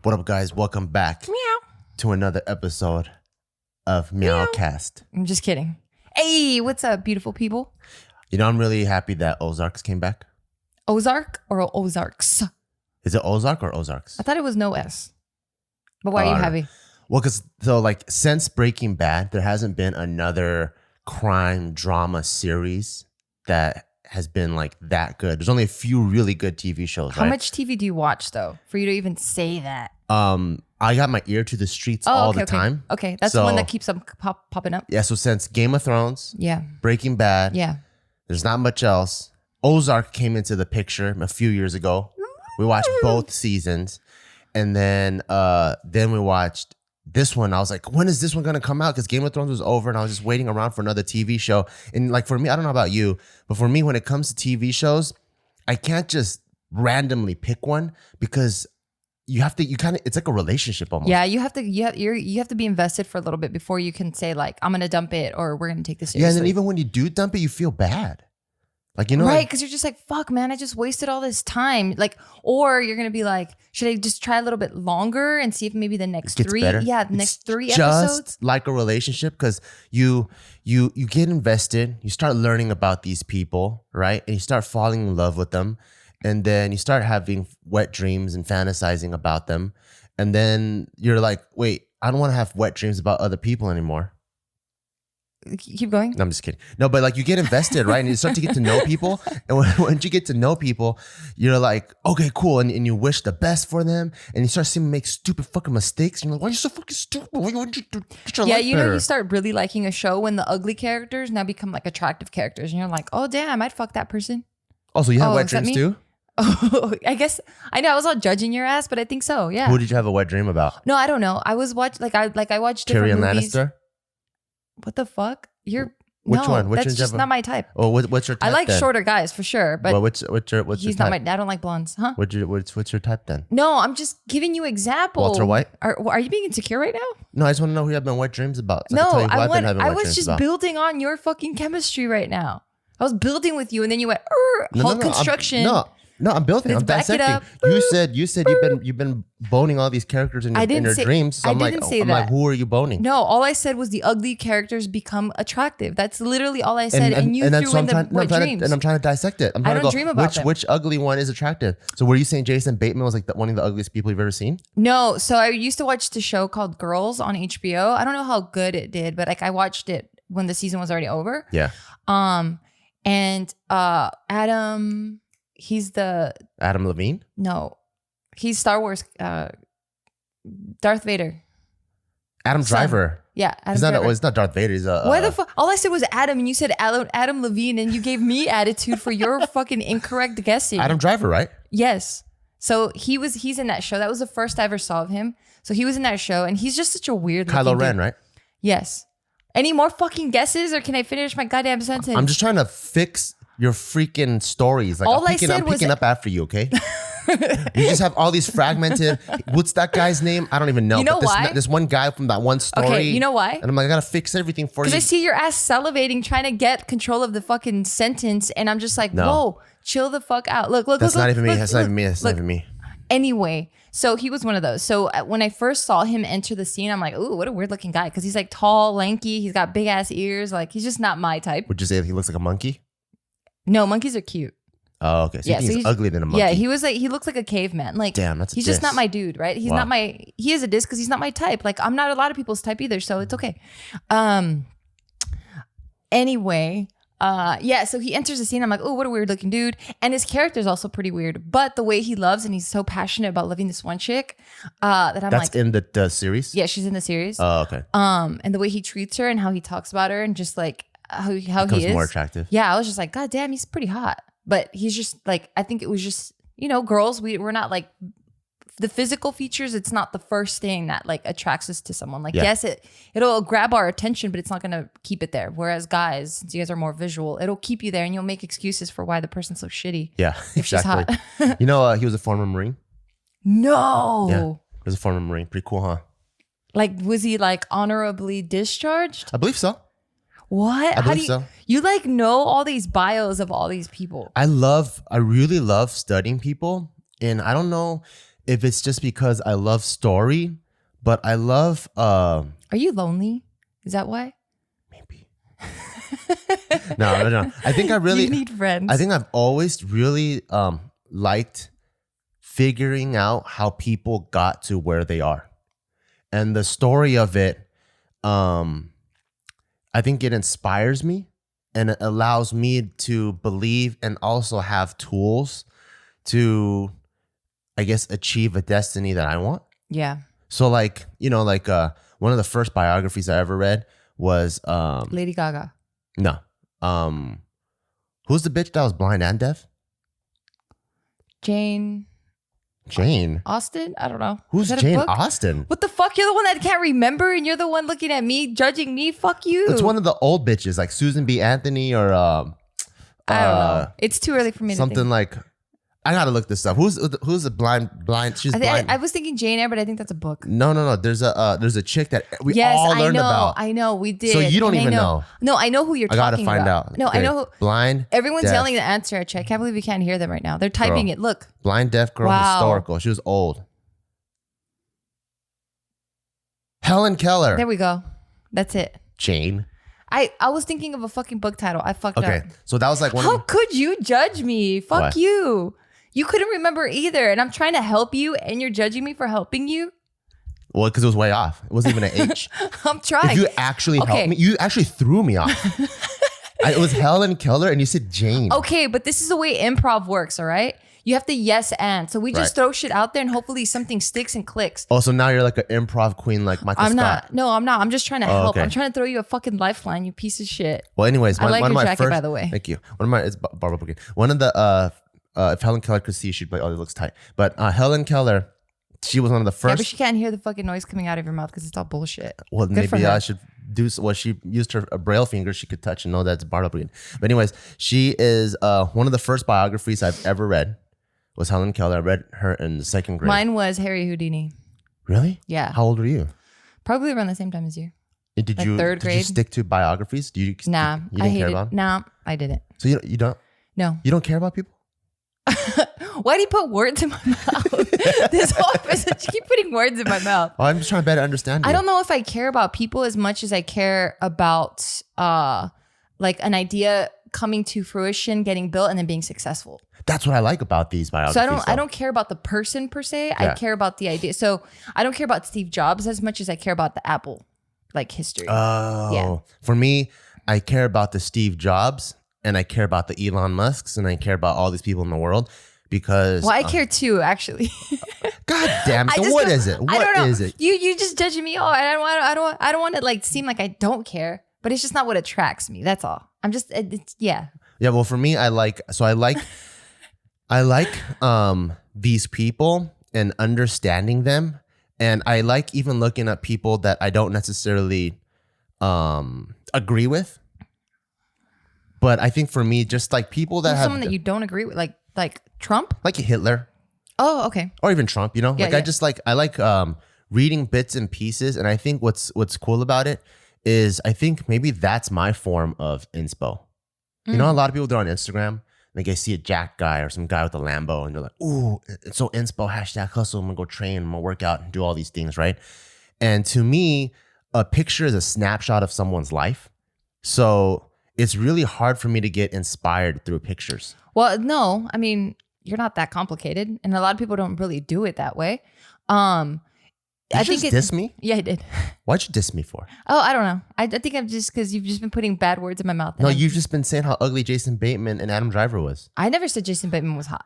What up, guys? Welcome back Meow. to another episode of Meowcast. I'm just kidding. Hey, what's up, beautiful people? You know, I'm really happy that Ozarks came back. Ozark or Ozarks? Is it Ozark or Ozarks? I thought it was no S. But why are you happy? Well, because since Breaking Bad, there hasn't been another crime drama series that has been like that good. There's only a few really good TV shows. How much TV do you watch though, for you to even say that? I got my ear to the streets all the time. Okay, that's the one that keeps them popping up. Yeah, so since Game of Thrones, Yeah, Breaking Bad, yeah. there's not much else. Ozark came into the picture a few years ago. We watched both seasons, and then we watched this one. I was like, when is this one gonna come out? Because Game of Thrones was over, and I was just waiting around for another TV show. And like for me, I don't know about you, but for me, when it comes to TV shows, I can't just randomly pick one because you have to. It's like a relationship almost. Yeah, you have to be invested for a little bit before you can say like, I'm gonna dump it or we're gonna take this seriously. Yeah, and then even when you do dump it, you feel bad. Like, you know, right? Because you're just like, fuck, man, I just wasted all this time. Like, or you're gonna be like, should I just try a little bit longer and see if maybe the next three, next three episodes, just like a relationship, because you get invested, you start learning about these people, right, and you start falling in love with them, and then you start having wet dreams and fantasizing about them, and then you're like, wait, I don't want to have wet dreams about other people anymore. Keep going. No, I'm just kidding. No, but like you get invested, right? And you start to get to know people. And when you get to know people, you're like, okay, cool. And you wish the best for them. And you start seeing them make stupid fucking mistakes. And you're like, why are you so fucking stupid? Why would you do your life better? You start really liking a show when the ugly characters now become like attractive characters. And you're like, oh, damn, I'd fuck that person. Also, you have wet dreams too? Oh, I guess I know I was all judging your ass, but I think so. Yeah. Who did you have a wet dream about? No, I don't know. I was watched I watched different Tyrion movies. Lannister? What the fuck? Which one? That's just not my type. Oh, what's your type? I like then? shorter guys for sure, but well, what's your he's type? not my. I don't like blondes, huh? What's your type then? No, I'm just giving you examples. Walter White? Are you being insecure right now? No, I just want to know who you have been wet dreams about. So No, I was just building on your fucking chemistry right now. I was building with you, and then you went construction. No, I'm building. I'm Back it dissecting. up. You said you've been boning all these characters in your dreams. So I'm like, who are you boning? No, all I said was the ugly characters become attractive. That's literally all I said. And you threw in the wet dreams. And I'm trying to dissect it. I don't dream about them. Which ugly one is attractive? So were you saying Jason Bateman was like one of the ugliest people you've ever seen? No. So I used to watch the show called Girls on HBO. I don't know how good it did, but like I watched it when the season was already over. Yeah. And Adam. He's the Adam Levine? No, he's Star Wars. Darth Vader. Adam Driver. Yeah, Adam Driver. It's not Darth Vader. He's Why the fuck? All I said was Adam, and you said Adam Levine, and you gave me attitude for your fucking incorrect guessing. Adam Driver, right? Yes. So he's in that show. That was the first I ever saw of him. So he was in that show, and he's just such a weird. Kylo Ren, dude. Right? Yes. Any more fucking guesses, or can I finish my goddamn sentence? I'm just trying to fix your freaking stories. Like, I'm picking up after you, okay? You just have all these fragmented. What's that guy's name? I don't even know. You know why? This one guy from that one story. Okay, you know why? And I'm like, I gotta fix everything for you. Because I see your ass salivating, trying to get control of the fucking sentence, and I'm just like, whoa, chill the fuck out. Look. That's not even me. That's not even me. Anyway, so he was one of those. So when I first saw him enter the scene, I'm like, ooh, what a weird looking guy. Because he's like tall, lanky. He's got big ass ears. Like, he's just not my type. Would you say he looks like a monkey? No, monkeys are cute. Oh, okay. So he's uglier than a monkey. Yeah, he looks like a caveman. Like, damn, that's a he's diss. just not my dude, right? He's not my. He is a diss because he's not my type. Like, I'm not a lot of people's type either, so it's okay. Anyway, so he enters the scene. I'm like, oh, what a weird looking dude, and his character is also pretty weird. But the way he loves, and he's so passionate about loving this one chick, that I'm that's in the series. Yeah, she's in the series. Oh, okay. And the way he treats her and how he talks about her, and just like how he is more attractive. Yeah, I was just like, God damn, he's pretty hot. But he's just like, I think it was just, girls, we're not like the physical features. It's not the first thing that like attracts us to someone. Like, yes, it'll grab our attention, but it's not going to keep it there. Whereas guys, since you guys are more visual, it'll keep you there, and you'll make excuses for why the person's so shitty. Yeah, if exactly. She's hot. You know, he was a former Marine. No. Yeah, he was a former Marine. Pretty cool, huh? Like, was he like honorably discharged? I believe so. What? I believe so. You like know all these bios of all these people. I really love studying people. And I don't know if it's just because I love story, but I love Are you lonely? Is that why? maybe. No. I think I really You need friends. I think I've always really liked figuring out how people got to where they are. And the story of it, I think it inspires me and it allows me to believe and also have tools to, I guess, achieve a destiny that I want. Yeah. So like, one of the first biographies I ever read was Lady Gaga. no. Who's the bitch that was blind and deaf? Jane Austen? I don't know. Who's Jane Austen? What the fuck? You're the one that can't remember and you're the one looking at me, judging me? Fuck you. It's one of the old bitches, like Susan B. Anthony or I don't know. It's too early for me to think. Something like, I gotta look this up. Who's the blind? She's blind. I was thinking Jane Eyre, but I think that's a book. No. There's a chick that we all learned about. I know. We did. So you don't even know. No, I know who you're talking about. I gotta find out. No, okay. I know who. Blind. Everyone's deaf, yelling the answer at you. I can't believe you can't hear them right now. They're typing it. Look. Blind, deaf girl, historical. She was old. Helen Keller. There we go. That's it. Jane. I was thinking of a fucking book title. I fucked up. Okay, so that was like one. How could you judge me? Fuck What? you. You couldn't remember either, and I'm trying to help you, and you're judging me for helping you. Well, because it was way off. It wasn't even an H. I'm trying. If you actually helped me, you actually threw me off. It was Helen Keller, and you said Jane. Okay, but this is the way improv works. All right, you have to yes and. So we just throw shit out there, and hopefully something sticks and clicks. Oh, so now you're like an improv queen, like Michael Scott. Not. No, I'm not. I'm just trying to help. okay. I'm trying to throw you a fucking lifeline. You piece of shit. Well, anyways, I like one your of my jacket, first, by the way. Thank you. It's Barbell Brigade. One of the if Helen Keller could see, she'd be like, oh, it looks tight. But Helen Keller, she was one of the first. Yeah, but she can't hear the fucking noise coming out of your mouth because it's all bullshit. Well, Good maybe I should do. Well, she used her braille finger she could touch and know that's Barbell Brigade. But anyways, she is one of the first biographies I've ever read. Was Helen Keller. I read her in the second grade. Mine was Harry Houdini. Really? Yeah. How old were you? Probably around the same time as you. Did Like you third Did you grade? stick to biographies? Nah, you didn't I care hated. about them? Nah, I didn't. So you don't No. you don't care about people? Why do you put words in my mouth? This whole episode, you keep putting words in my mouth. Oh, I'm just trying to better understand you. I don't know if I care about people as much as I care about like an idea coming to fruition, getting built, and then being successful. That's what I like about these biographies. So I don't care about the person per se. Yeah. I care about the idea. So I don't care about Steve Jobs as much as I care about the Apple like history. Oh, Yeah. For me, I care about the Steve Jobs and I care about the Elon Musks and I care about all these people in the world because. Well, I care too, actually. God damn it! So what is it? I don't know. What is it? You just judging me. Oh, I don't want to like seem like I don't care, but it's just not what attracts me. That's all. I'm just yeah. Yeah. Well, for me, I like these people and understanding them, and I like even looking at people that I don't necessarily agree with. But I think for me, just like people that have someone that you don't agree with, like Trump, like Hitler. Oh, okay. Or even Trump, you know? Yeah, like I like reading bits and pieces. And I think what's cool about it is I think maybe that's my form of inspo. You know, a lot of people, they're on Instagram, like they see a jack guy or some guy with a Lambo and they're like, ooh, it's so inspo, #hustle. I'm gonna go train, I'm gonna work out and do all these things, right? And to me, a picture is a snapshot of someone's life. So it's really hard for me to get inspired through pictures. Well, no, I mean, you're not that complicated. And a lot of people don't really do it that way. Did you just diss me? Yeah, I did. Why'd you diss me for? Oh, I don't know. I think I'm just because you've just been putting bad words in my mouth. No, you've just been saying how ugly Jason Bateman and Adam Driver was. I never said Jason Bateman was hot.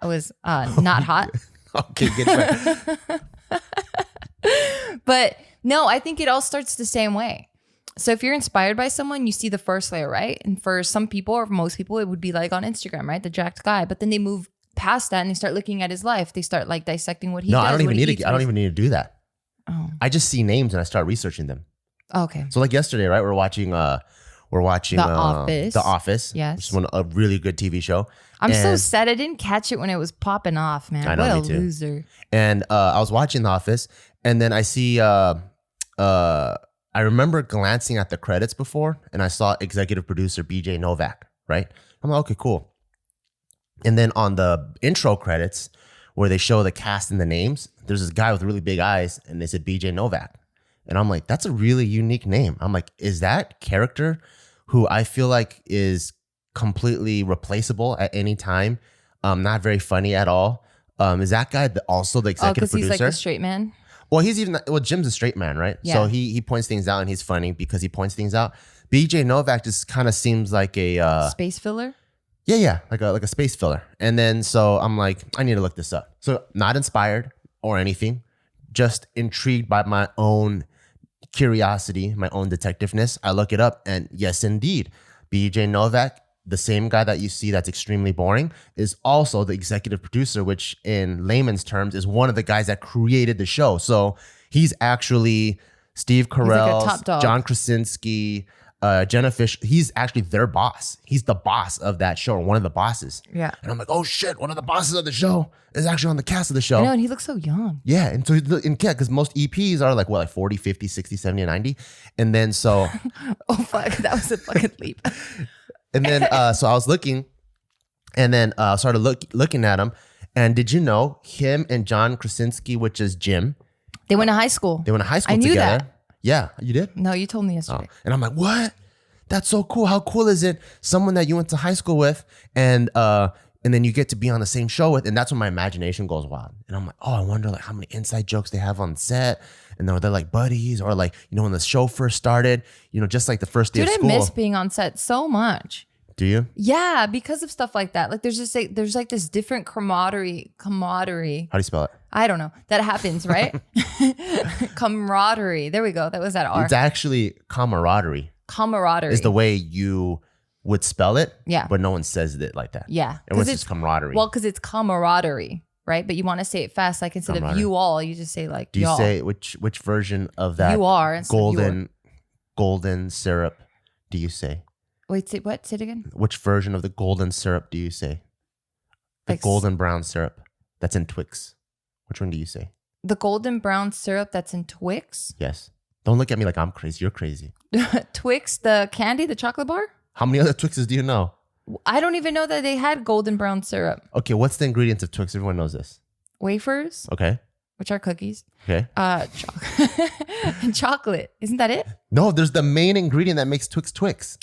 Not hot. Okay, get back. But no, I think it all starts the same way. So if you're inspired by someone, you see the first layer, right? And for some people or for most people, it would be like on Instagram, right? The jacked guy. But then they move past that and they start looking at his life. They start like dissecting what he does. No, I don't even need to. I don't even need to do that. Oh. I just see names and I start researching them. Okay. So like yesterday, right? We're watching The Office. The Office. Yes. Which is a really good TV show. I'm so sad I didn't catch it when it was popping off, man. I know, what a me too. loser. And I was watching The Office and then I see I remember glancing at the credits before and I saw executive producer BJ Novak, right? I'm like, okay, cool. And then on the intro credits where they show the cast and the names, there's this guy with really big eyes, and they said BJ Novak. And I'm like, that's a really unique name. I'm like, is that character who I feel like is completely replaceable at any time? Not very funny at all. Is that guy also the executive producer? Because he's like the straight man. Well, Jim's a straight man, right? Yeah. So he points things out, and he's funny because he points things out. BJ Novak just kind of seems like a space filler. Yeah, like a space filler. And then so I'm like, I need to look this up. So not inspired or anything, just intrigued by my own curiosity, my own detectiveness. I look it up, and yes, indeed, BJ Novak, the same guy that you see that's extremely boring, is also the executive producer, which in layman's terms is one of the guys that created the show. So he's actually Steve Carell, like a top dog. John Krasinski, Jenna Fisher. He's actually their boss. He's the boss of that show, or one of the bosses. Yeah. And I'm like, oh shit, one of the bosses of the show is actually on the cast of the show. I know, and he looks so young. Yeah, and so because most EPs are like 40, 50, 60, 70, and 90. And then so Oh fuck, that was a fucking leap. and then so I was looking, and then started looking at him. And did you know him and John Krasinski, which is Jim, They went to high school. they went to high school I knew together. that. Yeah, you did? No, you told me yesterday. Oh. And I'm like, what? That's so cool. How cool is it? Someone that you went to high school with, and then you get to be on the same show with, and that's when my imagination goes wild. And I'm like, oh, I wonder like how many inside jokes they have on set, and they're like buddies, or like, you know, when the show first started, you know, just like the first day Dude, of school. I miss being on set so much. Do you? Yeah, because of stuff like that. Like there's like this different camaraderie. How do you spell it? I don't know. That happens, right? Camaraderie. There we go. That was that R. It's actually camaraderie. Camaraderie. Is the way you would spell it. Yeah. But no one says it like that. Yeah. Everyone says camaraderie. Well, because it's camaraderie, right? But you want to say it fast. Like instead of you all, you just say like Do you y'all. say which version of that You are instead of you golden syrup do you say? Wait, say what? Say it again. Which version of the golden syrup do you say? The Like golden brown syrup that's in Twix. Which one do you say? the golden brown syrup that's in Twix. Yes. Don't look at me like I'm crazy. You're crazy. Twix, the candy, the chocolate bar? How many other Twixes do you know? I don't even know that they had golden brown syrup. Okay, what's the ingredients of Twix? Everyone knows this. Wafers, Okay. which are cookies. Okay. And chocolate. Isn't that it? No, there's the main ingredient that makes Twix Twix.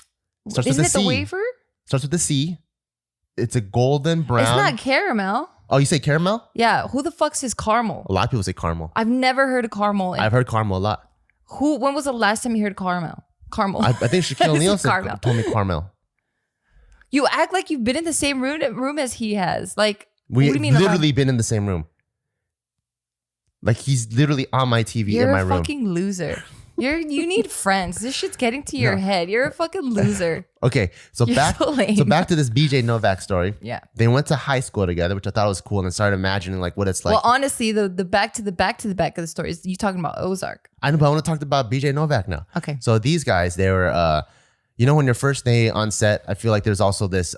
Starts Isn't with it a the C. wafer? Starts with a C. It's a golden brown. It's not caramel. Oh, you say caramel? Yeah. Who the fuck says caramel? A lot of people say caramel. I've never heard of caramel. I've heard caramel a lot. When was the last time you heard caramel? Caramel. I think Shaquille O'Neal Caramel. told me caramel. You act like you've been in the same room as he has. Like, what We've do you mean? literally been in the same room. Like he's literally on my TV You're in my a room. fucking loser. You need friends. This shit's getting to your No. head. You're a fucking loser. Okay, so You're back so lame. so back to this BJ Novak story. Yeah. They went to high school together, which I thought was cool, and started imagining like what it's like. Well, honestly, the back to the back of the story is you talking about Ozark. I know, but I want to talk about BJ Novak now. Okay. So these guys, they were, you know, when your first day on set, I feel like there's also this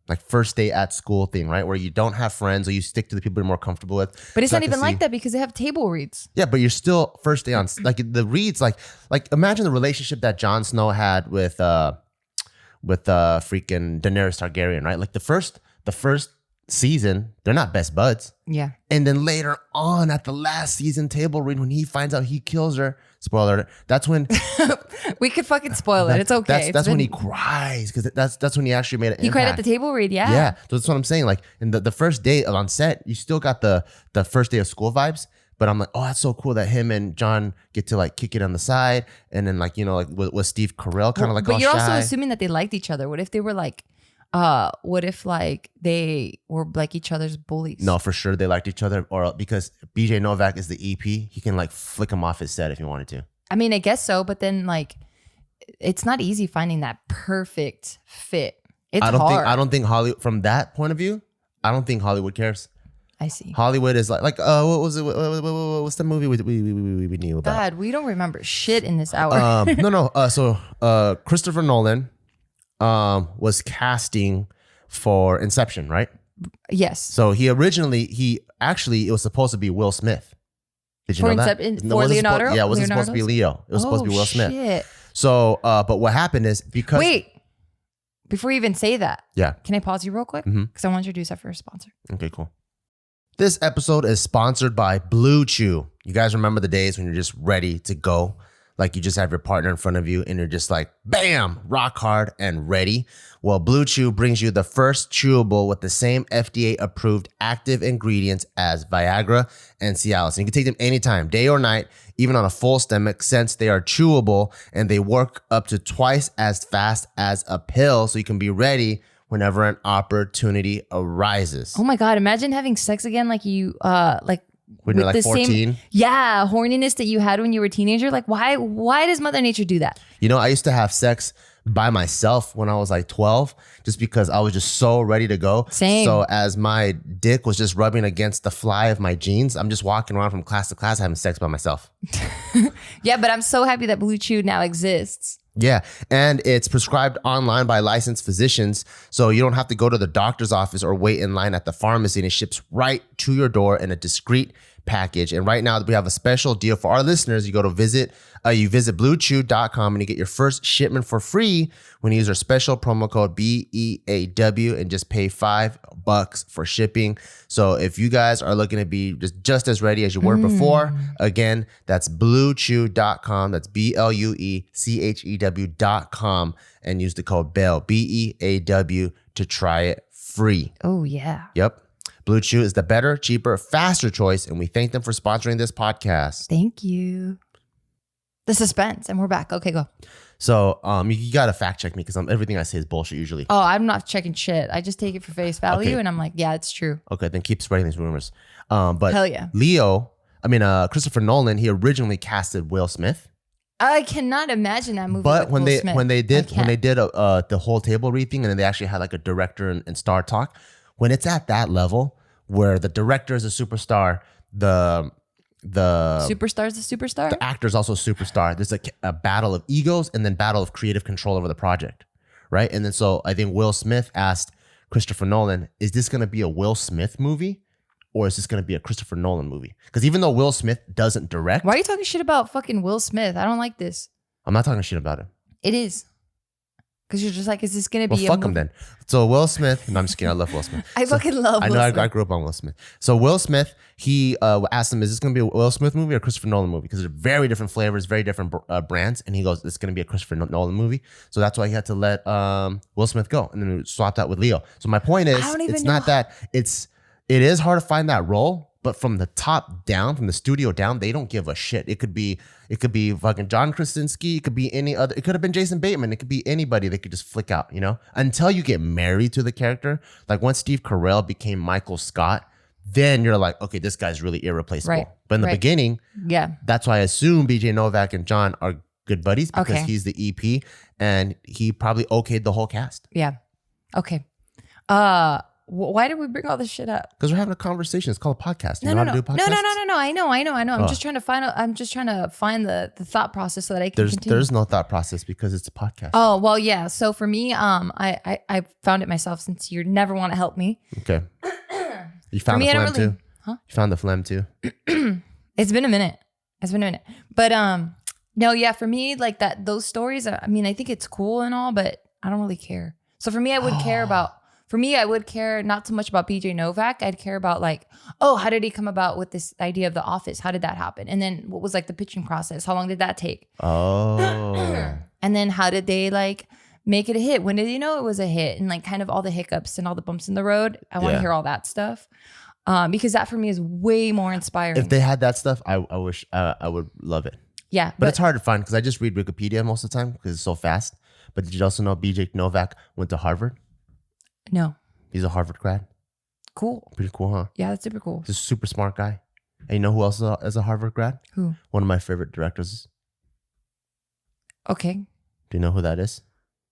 like first day at school thing, right? Where you don't have friends, or you stick to the people you're more comfortable with. But it's So I not can even like see- that because they have table reads. Yeah, but you're still first day on like the reads, like imagine the relationship that Jon Snow had with freaking Daenerys Targaryen, right? Like the first season, they're not best buds. Yeah. And then later on at the last season table read, when he finds out he kills her, spoiler alert, that's when We could fucking spoil it. It's okay. That's when he cries, because that's when he actually made an He cried at impact. the table read. Yeah. Yeah, so that's what I'm saying. Like in the first day on set, you still got the first day of school vibes. But I'm like, oh, that's so cool that him and John get to like kick it on the side, and then like, you know, like with Steve Carell kind of like But all you're shy. also assuming that they liked each other. What if they were like, what if like they were like each other's bullies? No, for sure they liked each other, or because BJ Novak is the EP, he can like flick him off his set if he wanted to. I mean, I guess so, but then like, it's not easy finding that perfect fit. It's hard. I don't think Hollywood, from that point of view, I don't think Hollywood cares. I see. Hollywood is like what was it? What's the movie we knew about? God, we don't remember shit in this hour. So Christopher Nolan was casting for Inception, right? Yes. So it was supposed to be Will Smith. Did you For know that? Inception- No, for it wasn't Leonardo? It wasn't supposed to be Leonardo's? Leo. It was supposed to be Will Smith. Shit. So, but what happened is because Wait, before you even say that, yeah. can I pause you real quick? Mhm. Because I want to introduce our first sponsor. Okay, cool. This episode is sponsored by Blue Chew. You guys remember the days when you're just ready to go? Like you just have your partner in front of you and you're just like, bam, rock hard and ready. Well, Blue Chew brings you the first chewable with the same FDA-approved active ingredients as Viagra and Cialis. And you can take them anytime, day or night, even on a full stomach, since they are chewable and they work up to twice as fast as a pill, so you can be ready whenever an opportunity arises. Oh my God, imagine having sex again like you, when you're like 14. Horniness that you had when you were a teenager. Like, why does Mother Nature do that? You know, I used to have sex by myself when I was like 12, just because I was just so ready to go. Same. So as my dick was just rubbing against the fly of my jeans, I'm just walking around from class to class having sex by myself. Yeah, but I'm so happy that Blue Chew now exists. Yeah, and it's prescribed online by licensed physicians, so you don't have to go to the doctor's office or wait in line at the pharmacy, and it ships right to your door in a discreet package. And right now we have a special deal for our listeners. You visit bluechew.com and you get your first shipment for free when you use our special promo code BEAW and just pay $5 for shipping. So if you guys are looking to be just as ready as you were before, again, that's bluechew.com. That's BLUECHEW.com and use the code BEAW, BEAW, to try it free. Oh yeah. Yep. Blue Chew is the better, cheaper, faster choice, and we thank them for sponsoring this podcast. Thank you. The suspense, and we're back. Okay, go. So you got to fact check me because everything I say is bullshit usually. Oh, I'm not checking shit. I just take it for face value, Okay. and I'm like, yeah, it's true. Okay, then keep spreading these rumors. But Hell yeah. Christopher Nolan, he originally casted Will Smith. I cannot imagine that movie. But with Will Smith. when they did I can't. the whole table read thing, and then they actually had like a director and star talk. When it's at that level where the director is a superstar, the Superstar's a superstar? the actor is also a superstar. There's a battle of egos and then battle of creative control over the project, right? And then so I think Will Smith asked Christopher Nolan, is this going to be a Will Smith movie or is this going to be a Christopher Nolan movie? Because even though Will Smith doesn't direct, Why are you talking shit about fucking Will Smith? I don't like this. I'm not talking shit about him. It is. Because you're just like, is this going to Well, be fuck him then. So Will Smith, no, I'm just kidding. I love Will Smith. I fucking love I Will know Smith. I grew up on Will Smith. So Will Smith, he asked him, is this going to be a Will Smith movie or a Christopher Nolan movie? Because they're very different flavors, very different brands. And he goes, it's going to be a Christopher Nolan movie. So that's why he had to let Will Smith go. And then we swapped out with Leo. So my point is, I don't even it's know. not that, it is hard to find that role. But from the top down, from the studio down, they don't give a shit. It could be fucking John Krasinski. It could be any other. It could have been Jason Bateman. It could be anybody. They could just flick out, until you get married to the character. Like once Steve Carell became Michael Scott, then you're like, okay, this guy's really irreplaceable. Right. But in the Right. beginning, Yeah. that's why I assume BJ Novak and John are good buddies because Okay. he's the EP and he probably okayed the whole cast. Yeah. Okay. Why did we bring all this shit up? Because we're having a conversation. It's called a podcast. You No. know how to do podcasts? No. I know. I'm just trying to find. I'm just trying to find the thought process so that I can continue. There's no thought process because it's a podcast. Oh well, yeah. So for me, I found it myself since you never want to help me. Okay. You found me, the I don't phlegm really- too? Huh? You found the phlegm too? It's been a minute. But no, yeah. For me, like that, those stories. I mean, I think it's cool and all, but I don't really care. So for me, I would care about. For me, I would care not so much about BJ Novak. I'd care about like, oh, how did he come about with this idea of The Office? How did that happen? And then what was like the pitching process? How long did that take? Oh. And then how did they like make it a hit? When did you know it was a hit? And like kind of all the hiccups and all the bumps in the road. I want to Yeah. hear all that stuff. Because that for me is way more inspiring. If they had that stuff, I wish I would love it. Yeah. But it's hard to find because I just read Wikipedia most of the time because it's so fast. But did you also know BJ Novak went to Harvard? No. He's a Harvard grad. Cool. Pretty cool, huh? Yeah, that's super cool. He's a super smart guy. And you know who else is a Harvard grad? Who? One of my favorite directors. Okay. Do you know who that is?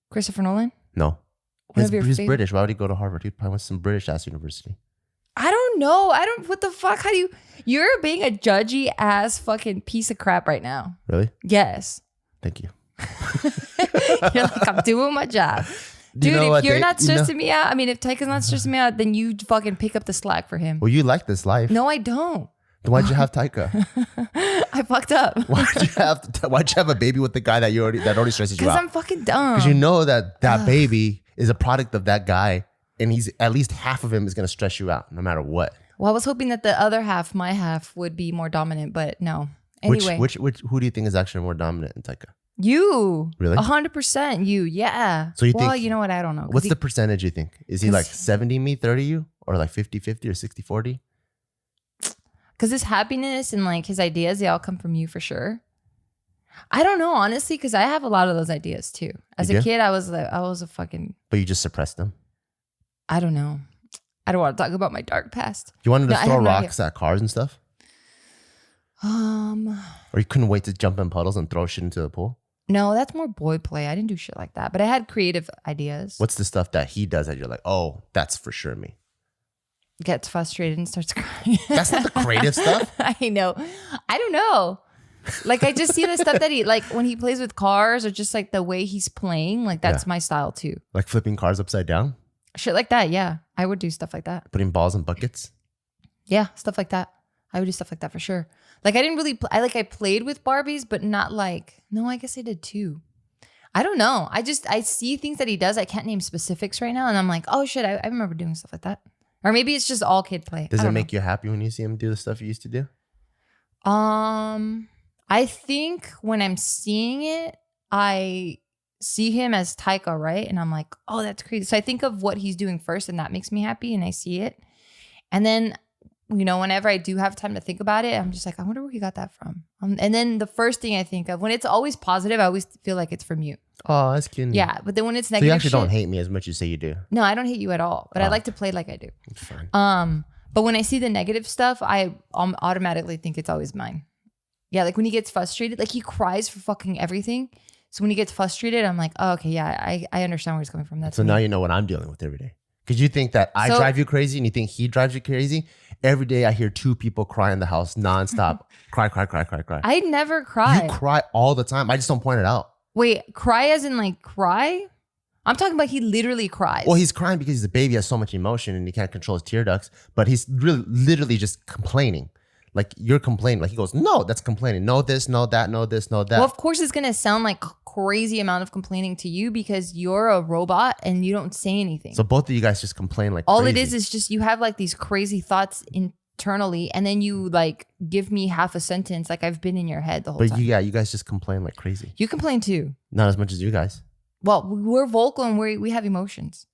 Christopher Nolan? No. One of your He's favorite- British. Why would he go to Harvard? He probably went to some British-ass university. I don't know. What the fuck? You're being a judgy ass fucking piece of crap right now. Really? Yes. Thank you. You're like, I'm doing my job. Do you Dude, know if what you're they- not you know- stressing me out, I mean, if Taika's not stressing me out, then you fucking pick up the slack for him. Well, you like this life. No, I don't. Then why'd you have Taika? I fucked up. Why'd you have a baby with the guy that already stresses you Because out? I'm fucking dumb. Because you know that baby is a product of that guy, and he's at least half of him is gonna stress you out no matter what. Well, I was hoping that the other half, my half, would be more dominant, but no. Anyway. Which who do you think is actually more dominant in Taika? You. Really? 100% you. Yeah. So you well, think, you know what? I don't know. What's the percentage you think? Is he like 70 me, 30 you? Or like 50-50 or 60-40? Because his happiness and like his ideas, they all come from you for sure. I don't know, honestly, because I have a lot of those ideas too. As a kid, I was a fucking... But you just suppressed them? I don't know. I don't want to talk about my dark past. You wanted to throw rocks at cars and stuff? Or you couldn't wait to jump in puddles and throw shit into the pool? No, that's more boy play. I didn't do shit like that. But I had creative ideas. What's the stuff that he does that you're like, oh, that's for sure me? Gets frustrated and starts crying. That's not the creative stuff. I know. I don't know. Like, I just see the stuff that he, like, when he plays with cars or just like the way he's playing, like, that's my style too. Like flipping cars upside down? Shit like that, yeah. I would do stuff like that. Putting balls in buckets? Yeah, stuff like that. I would do stuff like that for sure. Like, I didn't really, I played with Barbies, but not like, no, I guess I did too. I don't know. I see things that he does. I can't name specifics right now. And I'm like, oh shit, I remember doing stuff like that. Or maybe it's just all kid play. Does it make you happy when you see him do the stuff you used to do? I think when I'm seeing it, I see him as Taika, right? And I'm like, oh, that's crazy. So I think of what he's doing first, and that makes me happy, and I see it. And then, you know, whenever I do have time to think about it, I'm just like, I wonder where he got that from. And then the first thing I think of, when it's always positive, I always feel like it's from you. Oh, that's cute. Yeah, but then when it's negative, so you actually don't hate me as much as you say you do. No, I don't hate you at all. But I like to play like I do. It's fine. But when I see the negative stuff, I automatically think it's always mine. Yeah, like when he gets frustrated, like he cries for fucking everything. So when he gets frustrated, I'm like, oh, okay, yeah, I understand where he's coming from. That's so me. Now you know what I'm dealing with every day. Because you think that I drive you crazy and you think he drives you crazy. Every day I hear two people cry in the house nonstop. Cry. I never cry. You cry all the time. I just don't point it out. Wait, cry as in like cry? I'm talking about he literally cries. Well, he's crying because he's a baby, has so much emotion and he can't control his tear ducts. But he's really literally just complaining. Like you're complaining. Like he goes, no, that's complaining. No this, no that, no this, no that. Well, of course it's going to sound like crazy amount of complaining to you because you're a robot and you don't say anything. So both of you guys just complain like all crazy. It is just you have like these crazy thoughts internally and then you like give me half a sentence like I've been in your head the whole time. But you guys just complain like crazy. You complain too. Not as much as you guys. Well, we're vocal and we have emotions.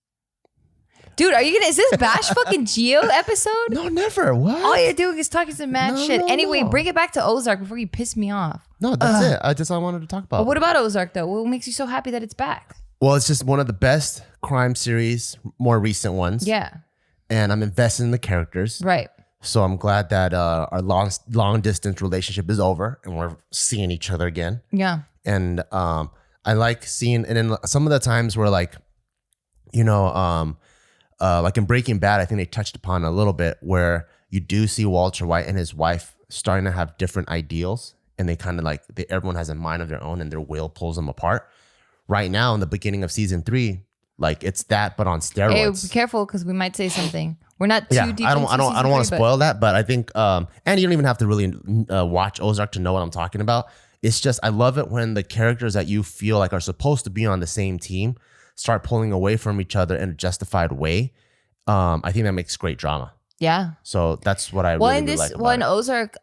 Dude, is this Bash fucking Geo episode? No, never. What? All you're doing is talking some mad shit. Anyway, bring it back to Ozark before you piss me off. No, that's it. That's all I wanted to talk about. But what about Ozark though? What makes you so happy that it's back? Well, it's just one of the best crime series, more recent ones. Yeah. And I'm invested in the characters. Right. So I'm glad that our long distance relationship is over and we're seeing each other again. Yeah. And I like seeing, and then some of the times where like, you know, like in Breaking Bad, I think they touched upon a little bit where you do see Walter White and his wife starting to have different ideals, and they kind of like everyone has a mind of their own, and their will pulls them apart. Right now, in the beginning of season 3, like it's that, but on steroids. Hey, be careful because we might say something. We're not too deep. I don't want to spoil that, but I think, and you don't even have to really watch Ozark to know what I'm talking about. It's just I love it when the characters that you feel like are supposed to be on the same team start pulling away from each other in a justified way. I think that makes great drama. Yeah. So that's what I really like about in Ozark,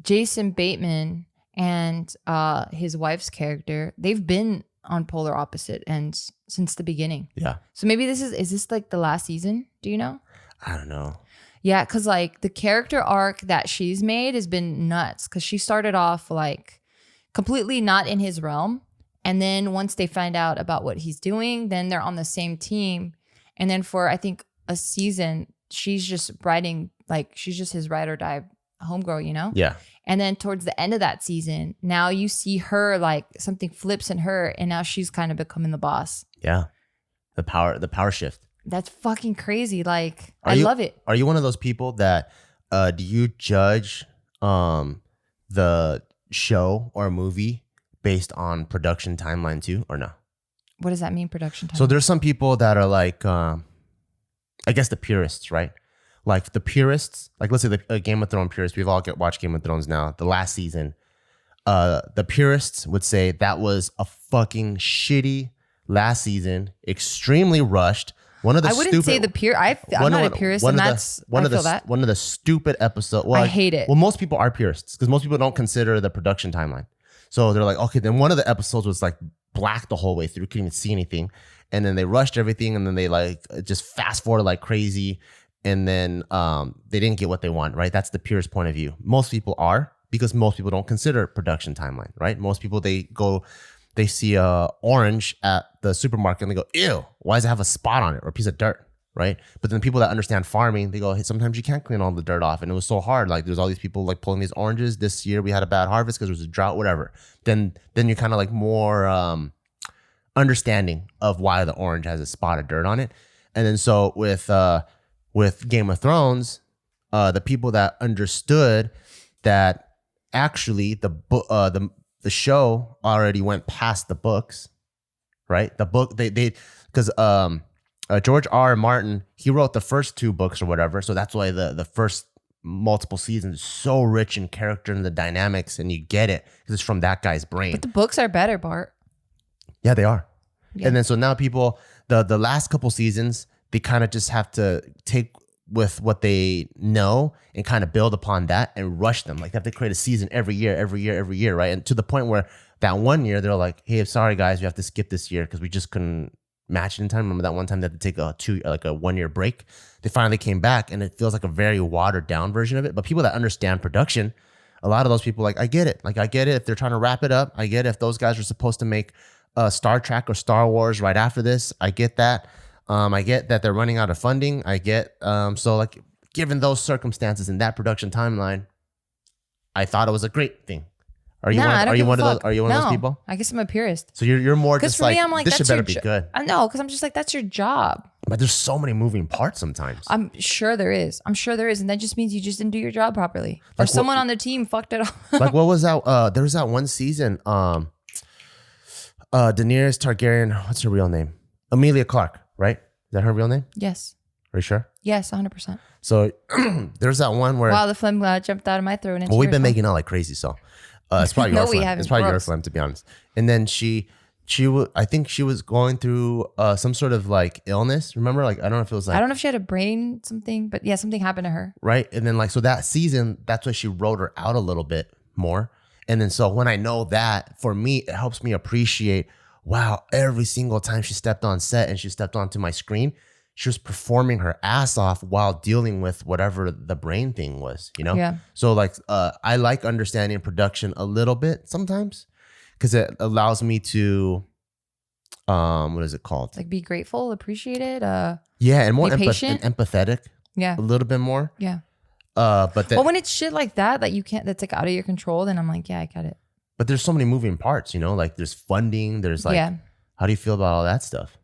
Jason Bateman and his wife's character, they've been on polar opposite ends since the beginning. Yeah. So maybe is this like the last season? Do you know? I don't know. Yeah, because like the character arc that she's made has been nuts because she started off like completely not in his realm. And then once they find out about what he's doing, then they're on the same team. And then for, I think, a season, she's just riding, like, she's just his ride or die homegirl, you know? Yeah. And then towards the end of that season, now you see her, like, something flips in her, and now she's kind of becoming the boss. Yeah. The power shift. That's fucking crazy. Like, I love it. Are you one of those people that, do you judge the show or movie based on production timeline too, or no? What does that mean, production timeline? So there's some people that are like, I guess the purists, right? Like the purists, like let's say the Game of Thrones purists. We've all watched Game of Thrones now. The last season, the purists would say that was a fucking shitty last season, extremely rushed. One of the I wouldn't say the pure. I'm not a purist, and that's I feel that. One of the stupid episodes. Well, I hate it. Well, most people are purists because most people don't consider the production timeline. So they're like, okay, then one of the episodes was like black the whole way through, couldn't even see anything, and then they rushed everything, and then they like just fast forward like crazy, and then they didn't get what they want. Right? That's the purist point of view. Most people are, because most people don't consider production timeline. Right? Most people they see a orange at the supermarket and they go, ew, why does it have a spot on it or a piece of dirt, right? But then people that understand farming, they go, hey, sometimes you can't clean all the dirt off. And it was so hard. Like there's all these people like pulling these oranges. This year we had a bad harvest because there was a drought, whatever. Then you're kind of like more understanding of why the orange has a spot of dirt on it. And then so with Game of Thrones, the people that understood that actually the show already went past the books, right? The book because George R. Martin, he wrote the first 2 books or whatever, so that's why the first multiple seasons is so rich in character and the dynamics, and you get it because it's from that guy's brain. But the books are better, Bart. Yeah, they are. Yeah. And then so now people, the last couple seasons, they kind of just have to take with what they know and kind of build upon that and rush them. Like they have to create a season every year, right? And to the point where that one year they're like, hey, sorry guys, we have to skip this year because we just couldn't match it in time. Remember that one time they had to take a 1 year break? They finally came back and it feels like a very watered down version of it. But people that understand production, a lot of those people like, I get it. Like I get it if they're trying to wrap it up. I get it if those guys are supposed to make Star Trek or Star Wars right after this. I get that. I get that they're running out of funding. I get so like given those circumstances and that production timeline, I thought it was a great thing. Are you one of those people? I guess I'm a purist. So you're more just for me, I'm like, this should that's better be good. I know, because I'm just like, that's your job. But there's so many moving parts sometimes. I'm sure there is. And that just means you just didn't do your job properly, or someone on the team fucked it up. Like what was that? There was that one season. Daenerys Targaryen. What's her real name? Emilia Clarke, right? Is that her real name? Yes. Are you sure? Yes, 100%. So there's that one where. Wow, the phlegm jumped out of my throat. Well, we've been making out like crazy, so it's probably your phlegm. haven't. It's probably your Gross. phlegm, to be honest. And then I think she was going through some sort of like illness. Remember, like I don't know if it was like I don't know if she had a brain something, but yeah, something happened to her. Right, and then like so that season, that's why she wrote her out a little bit more. And then so when I know that, for me, it helps me appreciate. Wow, every single time she stepped on set and she stepped onto my screen, she was performing her ass off while dealing with whatever the brain thing was, you know? Yeah. So like, I like understanding production a little bit sometimes because it allows me to, what is it called? Like be grateful, appreciate it. Yeah, and more patient. and empathetic. Yeah. A little bit more. Yeah. But then, when it's shit like that you can't, that's like out of your control, then I'm like, yeah, I get it. But there's so many moving parts, you know? Like there's funding, there's like, how do you feel about all that stuff?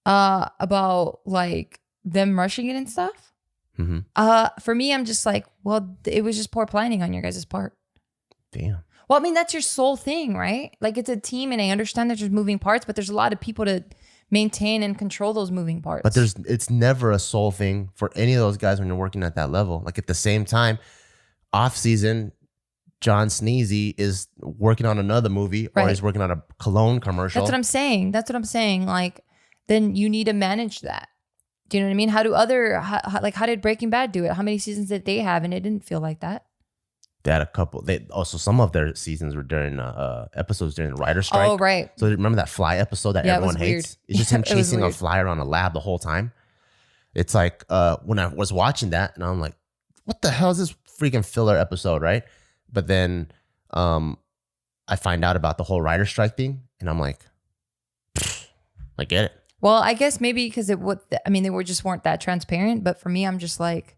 About like them rushing it and stuff. Mm-hmm. For me, I'm just like, well, it was just poor planning on your guys' part. Damn. Well, I mean, that's your sole thing, right? Like it's a team and I understand that there's moving parts, but there's a lot of people to maintain and control those moving parts. But it's never a sole thing for any of those guys when you're working at that level. Like at the same time, off season, John Sneezy is working on another movie or he's working on a cologne commercial. That's what I'm saying. Like, then you need to manage that. Do you know what I mean? How did Breaking Bad do it? How many seasons did they have? And it didn't feel like that. They had a couple. They also some of their seasons were during episode during the writer's strike. Oh, right. So remember that fly episode that everyone hates? Weird. It's just him chasing a fly around a lab the whole time. It's like when I was watching that and I'm like, what the hell is this freaking filler episode, right? But then I find out about the whole writer's strike thing and I'm like, I get it. Well, I guess maybe because they weren't that transparent. But for me, I'm just like,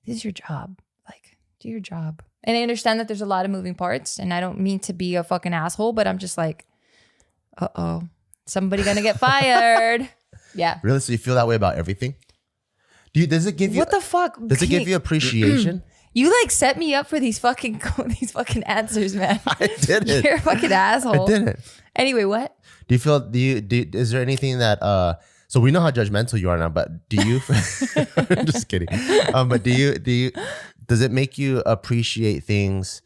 this is your job. Like, do your job. And I understand that there's a lot of moving parts and I don't mean to be a fucking asshole, but I'm just like, uh-oh, somebody gonna get fired. Yeah. Really? So you feel that way about everything? Does it give you what the fuck? Does it give you appreciation? You like set me up for these fucking answers, man. I didn't. You're a fucking asshole. I didn't. Anyway, what? Is there anything that so we know how judgmental you are now, but do you I'm just kidding. But does it make you appreciate things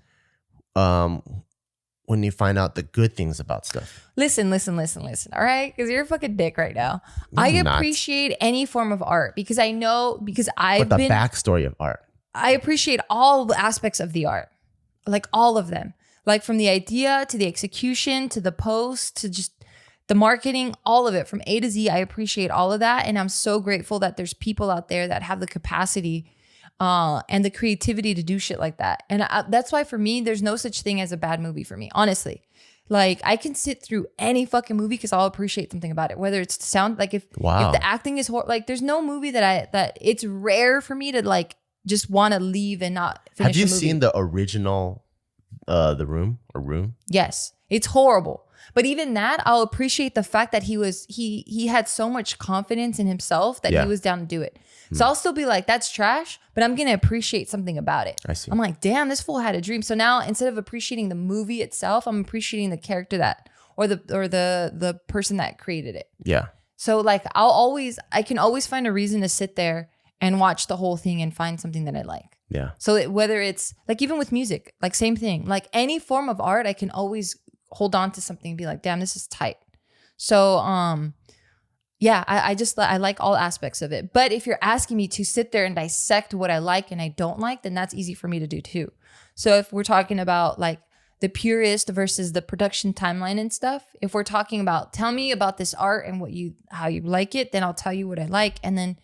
when you find out the good things about stuff? Listen. All right, because you're a fucking dick right now. I appreciate any form of art because I know But the backstory of art. I appreciate all the aspects of the art, like all of them, like from the idea to the execution to the post to just the marketing, all of it from A to Z. I appreciate all of that, and I'm so grateful that there's people out there that have the capacity and the creativity to do shit like that. And that's why for me, there's no such thing as a bad movie for me, honestly. Like I can sit through any fucking movie because I'll appreciate something about it. Whether it's the sound, like if the acting is like, there's no movie that it's rare for me to like just want to leave and not finish. Have you seen the original, The Room or Room? Yes, it's horrible. But even that, I'll appreciate the fact that he had so much confidence in himself that he was down to do it. So I'll still be like, that's trash, but I'm going to appreciate something about it. I see. I'm like, damn, this fool had a dream. So now instead of appreciating the movie itself, I'm appreciating the character or the person that created it. Yeah. So like I can always find a reason to sit there and watch the whole thing and find something that I like. Yeah. So whether it's like, even with music, like same thing, like any form of art, I can always hold on to something and be like, damn, this is tight. So, yeah, I like all aspects of it. But if you're asking me to sit there and dissect what I like and I don't like, then that's easy for me to do too. So if we're talking about like the purist versus the production timeline and stuff, if we're talking about tell me about this art and how you like it, then I'll tell you what I like. And then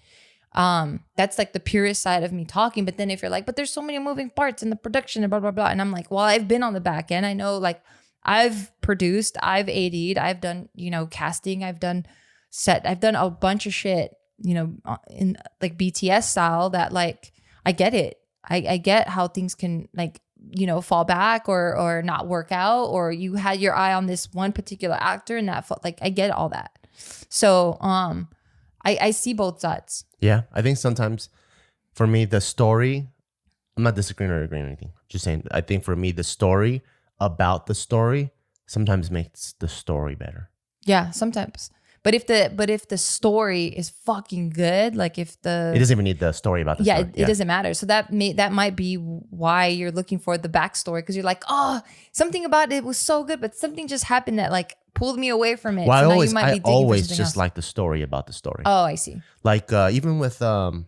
that's like the purist side of me talking. But then if you're like, but there's so many moving parts in the production and blah, blah, blah. And I'm like, well, I've been on the back end. I know, like I've produced, I've AD'd, I've done, casting, I've done a bunch of shit, in like BTS style that like, I get it. I get how things can like, fall back or not work out, or you had your eye on this one particular actor and that like, I get all that. So, I see both sides. Yeah. I think sometimes for me, the story, I'm not disagreeing or agreeing or anything. Just saying, I think for me, the story about the story sometimes makes the story better. Yeah, sometimes. But if the story is fucking good, like if it doesn't even need the story about the story. It doesn't matter. So that might be why you're looking for the backstory, because you're like, oh, something about it was so good, but something just happened that like pulled me away from it. Well, so I always just like the story about the story. Oh, I see. Like even with Justin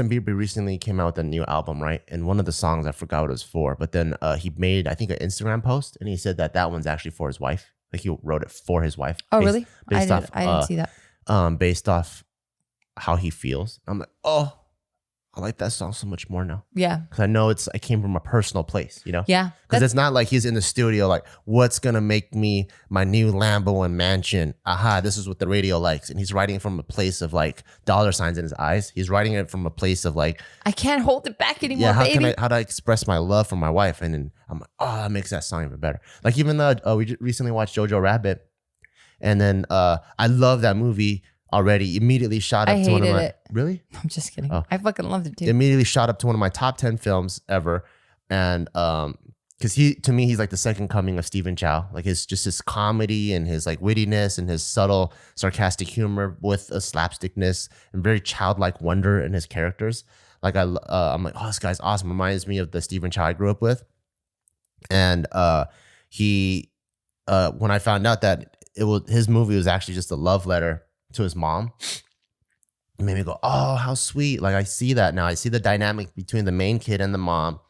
Bieber recently came out with a new album, right? And one of the songs, I forgot what it was for, but then he made, I think, an Instagram post, and he said that one's actually for his wife. Like he wrote it for his wife. Oh, really? I didn't see that. Based off how he feels. I'm like, oh, I like that song so much more now. Yeah. Because I know it came from a personal place, Yeah. Because it's not like he's in the studio like, what's going to make me my new Lambo and mansion? Aha, this is what the radio likes. And he's writing from a place of like dollar signs in his eyes. He's writing it from a place of like, I can't hold it back anymore, baby. How do I express my love for my wife? And then I'm like, oh, that makes that song even better. Like even though we recently watched Jojo Rabbit, and then I love that movie. Already immediately shot up to one of my... Really? I'm just kidding. Oh. I fucking loved it too. Immediately shot up to one of my top 10 films ever. And because to me, he's like the second coming of Stephen Chow. Like his comedy and his like wittiness and his subtle sarcastic humor with a slapstickness and very childlike wonder in his characters. Like I'm like, oh, this guy's awesome. Reminds me of the Stephen Chow I grew up with. And he when I found out that his movie was actually just a love letter to his mom, it made me go, oh, how sweet. Like I see that now. I see the dynamic between the main kid and the mom,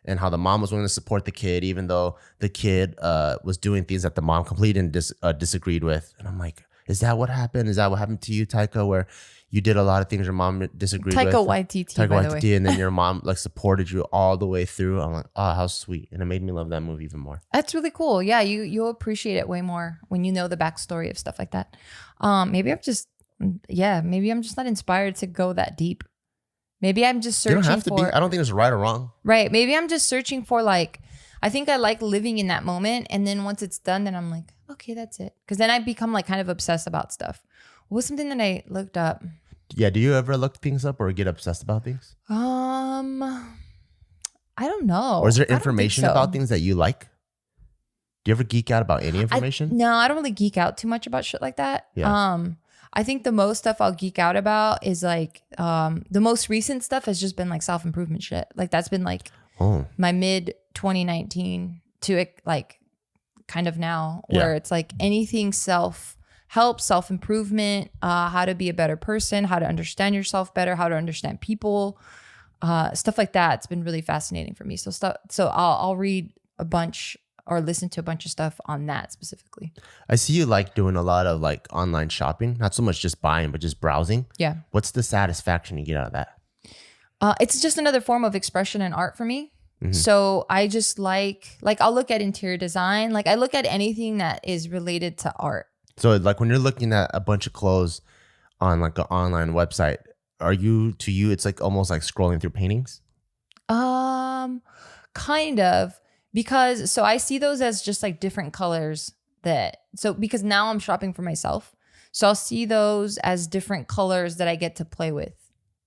and how the mom was willing to support the kid even though the kid was doing things that the mom completely disagreed with. And I'm like, is that what happened? Is that what happened to you, Taika, where you did a lot of things your mom disagreed with? Taika Waititi, and then your mom like supported you all the way through. I'm like, oh, how sweet. And it made me love that movie even more. That's really cool. Yeah, you'll appreciate it way more when you know the backstory of stuff like that. Maybe I'm just not inspired to go that deep. Maybe I'm just searching I don't think it's right or wrong. Right. Maybe I'm just searching for like, I think I like living in that moment. And then once it's done, then I'm like, okay, that's it. Because then I become like kind of obsessed about stuff. What was something that I looked up? Yeah. Do you ever look things up or get obsessed about things? I don't know. Or is there information about things that you like? Do you ever geek out about any information? No, I don't really geek out too much about shit like that. Yeah. I think the most stuff I'll geek out about is like the most recent stuff has just been like self-improvement shit. Like that's been like my mid 2019 to it, like kind of now, where it's like anything self-help, self-improvement, how to be a better person, how to understand yourself better, how to understand people, stuff like that. It's been really fascinating for me. So I'll read a bunch or listen to a bunch of stuff on that specifically. I see you like doing a lot of like online shopping, not so much just buying, but just browsing. Yeah. What's the satisfaction you get out of that? It's just another form of expression and art for me. So I just like I'll look at interior design. Like I look at anything that is related to art. So like when you're looking at a bunch of clothes on like an online website, to you, it's like almost like scrolling through paintings? Kind of, because so I see those as just like different colors because now I'm shopping for myself. So I'll see those as different colors that I get to play with,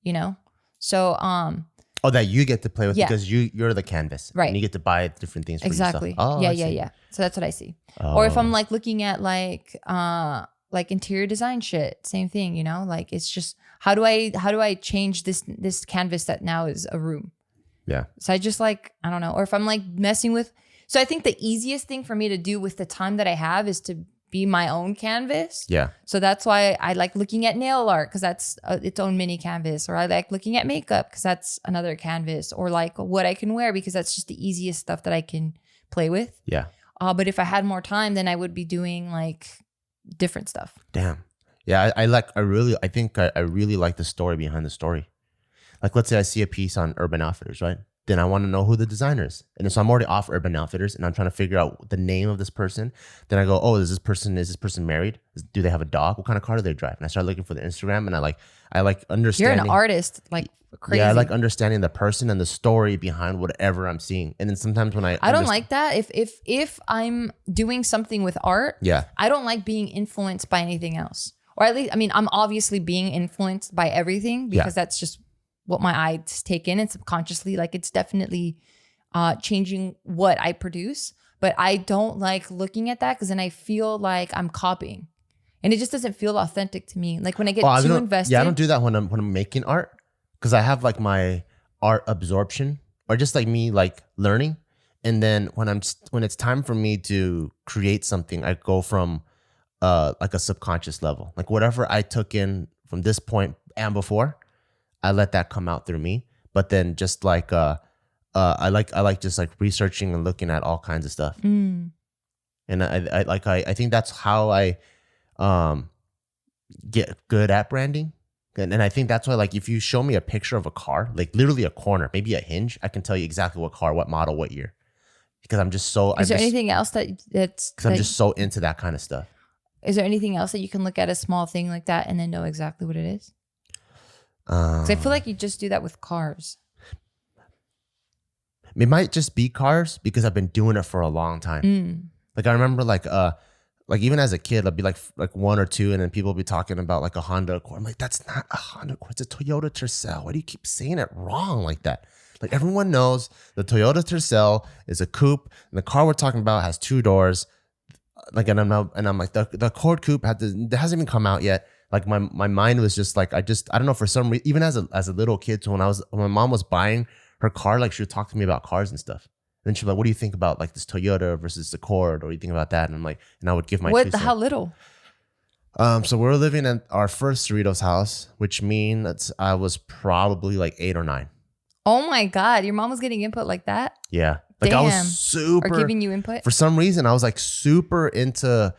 you know? So, oh, that you get to play with because you're the canvas. Right. And you get to buy different things for exactly. yourself. Oh, yeah. So that's what I see. Or if I'm like looking at like interior design shit, same thing, you know? Like it's just how do I change this canvas that now is a room? Yeah. So I just like, I don't know. Or if I'm like messing with, so I think the easiest thing for me to do with the time that I have is to be my own canvas. Yeah. So that's why I like looking at nail art because that's its own mini canvas. Or I like looking at makeup because that's another canvas. Or like what I can wear because that's just the easiest stuff that I can play with. Yeah. But if I had more time, then I would be doing like different stuff. Damn. Yeah. I think I really like the story behind the story. Like, let's say I see a piece on Urban Outfitters, right? Then I want to know who the designer is. And so I'm already off Urban Outfitters and I'm trying to figure out the name of this person. Then I go, oh, is this person married? Do they have a dog? What kind of car do they drive? And I start looking for the Instagram and I like understanding. You're an artist, like crazy. Yeah, I like understanding the person and the story behind whatever I'm seeing. And then sometimes when I don't like that. If I'm doing something with art, I don't like being influenced by anything else. Or at least, I mean, I'm obviously being influenced by everything because that's just what my eyes take in, and subconsciously, like it's definitely changing what I produce. But I don't like looking at that because then I feel like I'm copying, and it just doesn't feel authentic to me. Like when I get too invested. Yeah, I don't do that when I'm making art because I have like my art absorption or just like me like learning, and then when it's time for me to create something, I go from like a subconscious level, like whatever I took in from this point and before. I let that come out through me, but then just like I like just like researching and looking at all kinds of stuff, and I think that's how I get good at branding, and I think that's why like if you show me a picture of a car, like literally a corner, maybe a hinge, I can tell you exactly what car, what model, what year, because I'm just so. Is there anything else that's? Because I'm just so into that kind of stuff. Is there anything else that you can look at a small thing like that and then know exactly what it is? Because I feel like you just do that with cars. It might just be cars because I've been doing it for a long time. Like I remember like even as a kid, I'd be like one or two, and then people would be talking about like a Honda Accord. I'm like, that's not a Honda Accord, it's a Toyota Tercel. Why do you keep saying it wrong like that? Like everyone knows the Toyota Tercel is a coupe, and the car we're talking about has 2 doors. Like and I'm like the Accord coupe hasn't even come out yet. Like my mind was just like I don't know, for some reason, even as a little kid, so when my mom was buying her car, like she would talk to me about cars and stuff. And then she'd be like, what do you think about like this Toyota versus the Accord, or what do you think about that? And I'm like, and I would give my how little? So we're living in our first Cerritos house, which means I was probably like 8 or 9. Oh my God, your mom was getting input like that? Yeah. Like Damn. I was super, or giving you input? For some reason, I was like super into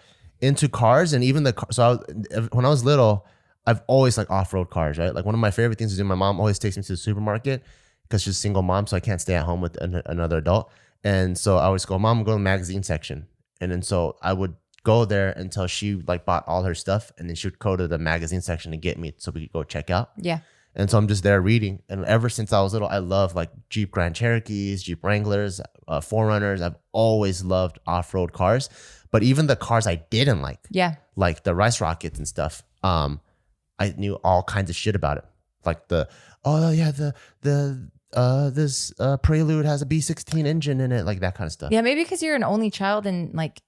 cars, and even when I was little, I've always like off-road cars, right? Like one of my favorite things to do, my mom always takes me to the supermarket because she's a single mom, so I can't stay at home with another adult. And so I always go, Mom, go to the magazine section. And then so I would go there until she like bought all her stuff, and then she would go to the magazine section to get me so we could go check out. Yeah. And so I'm just there reading. And ever since I was little, I love like Jeep Grand Cherokees, Jeep Wranglers, 4Runners. I've always loved off-road cars. But even the cars I didn't like the Rice Rockets and stuff, I knew all kinds of shit about it. Like this Prelude has a B16 engine in it, like that kind of stuff. Yeah, maybe because you're an only child and like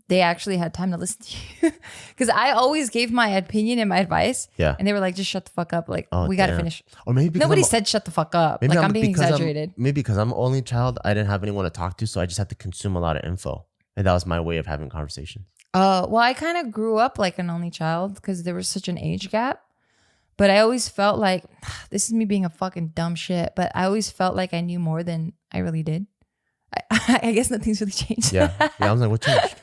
they actually had time to listen to you. Because I always gave my opinion and my advice. Yeah. And they were like, just shut the fuck up. Like, we got to finish. Or maybe nobody said shut the fuck up. Like, I'm being exaggerated. Maybe because I'm an only child, I didn't have anyone to talk to. So I just had to consume a lot of info. And that was my way of having conversations. Well, I kind of grew up like an only child because there was such an age gap. But I always felt like, this is me being a fucking dumb shit, but I always felt like I knew more than I really did. I guess nothing's really changed. Yeah. I was like, what changed?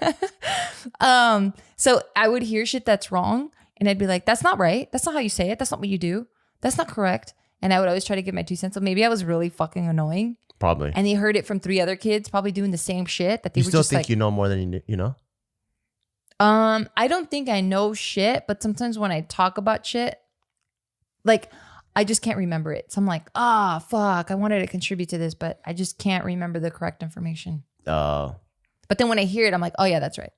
So I would hear shit that's wrong and I'd be like, that's not right. That's not how you say it. That's not what you do. That's not correct. And I would always try to give my 2 cents. So maybe I was really fucking annoying. Probably. And they heard it from 3 other kids probably doing the same shit that they you were still just think like, you know more than you know? I don't think I know shit, but sometimes when I talk about shit, like I just can't remember it. So I'm like, fuck, I wanted to contribute to this, but I just can't remember the correct information. Oh. But then when I hear it, I'm like, oh yeah, that's right.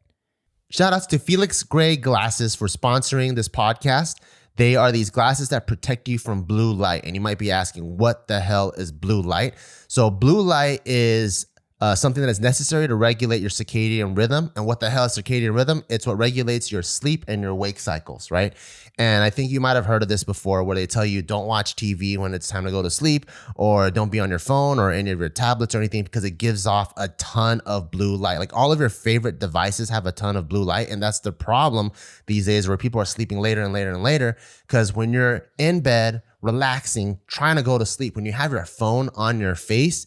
Shout outs to Felix Gray Glasses for sponsoring this podcast. They are these glasses that protect you from blue light. And you might be asking, what the hell is blue light? So blue light is something that is necessary to regulate your circadian rhythm. And what the hell is circadian rhythm? It's what regulates your sleep and your wake cycles, right? And I think you might have heard of this before where they tell you don't watch TV when it's time to go to sleep, or don't be on your phone or any of your tablets or anything because it gives off a ton of blue light. Like all of your favorite devices have a ton of blue light. And that's the problem these days where people are sleeping later and later and later, because when you're in bed, relaxing, trying to go to sleep, when you have your phone on your face,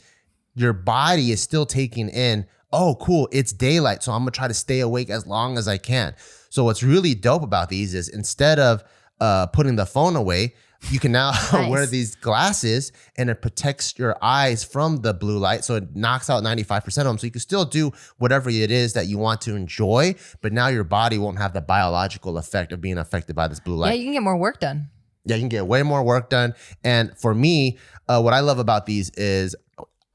your body is still taking in, oh, cool, it's daylight, so I'm gonna try to stay awake as long as I can. So what's really dope about these is instead of putting the phone away, you can now wear these glasses and it protects your eyes from the blue light. So it knocks out 95% of them. So you can still do whatever it is that you want to enjoy, but now your body won't have the biological effect of being affected by this blue light. Yeah, you can get more work done. Yeah, you can get way more work done. And for me, what I love about these is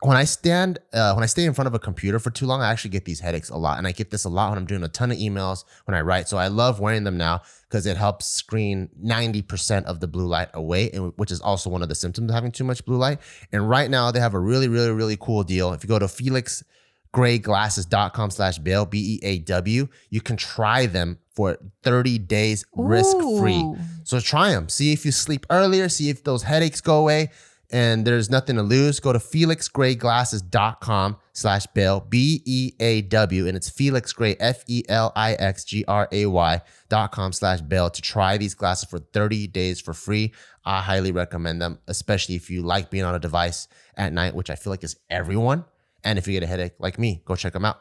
when I stay in front of a computer for too long, I actually get these headaches a lot. And I get this a lot when I'm doing a ton of emails, when I write. So I love wearing them now because it helps screen 90% of the blue light away, which is also one of the symptoms of having too much blue light. And right now they have a really, really, really cool deal. If you go to felixgrayglasses.com/Beaw, BEAW, you can try them for 30 days risk-free. So try them. See if you sleep earlier, see if those headaches go away. And there's nothing to lose. Go to felixgrayglasses.com/Beaw, BEAW, and it's Felix Gray, FELIXGRAY.com/Beaw to try these glasses for 30 days for free. I highly recommend them, especially if you like being on a device at night, which I feel like is everyone. And if you get a headache like me, go check them out.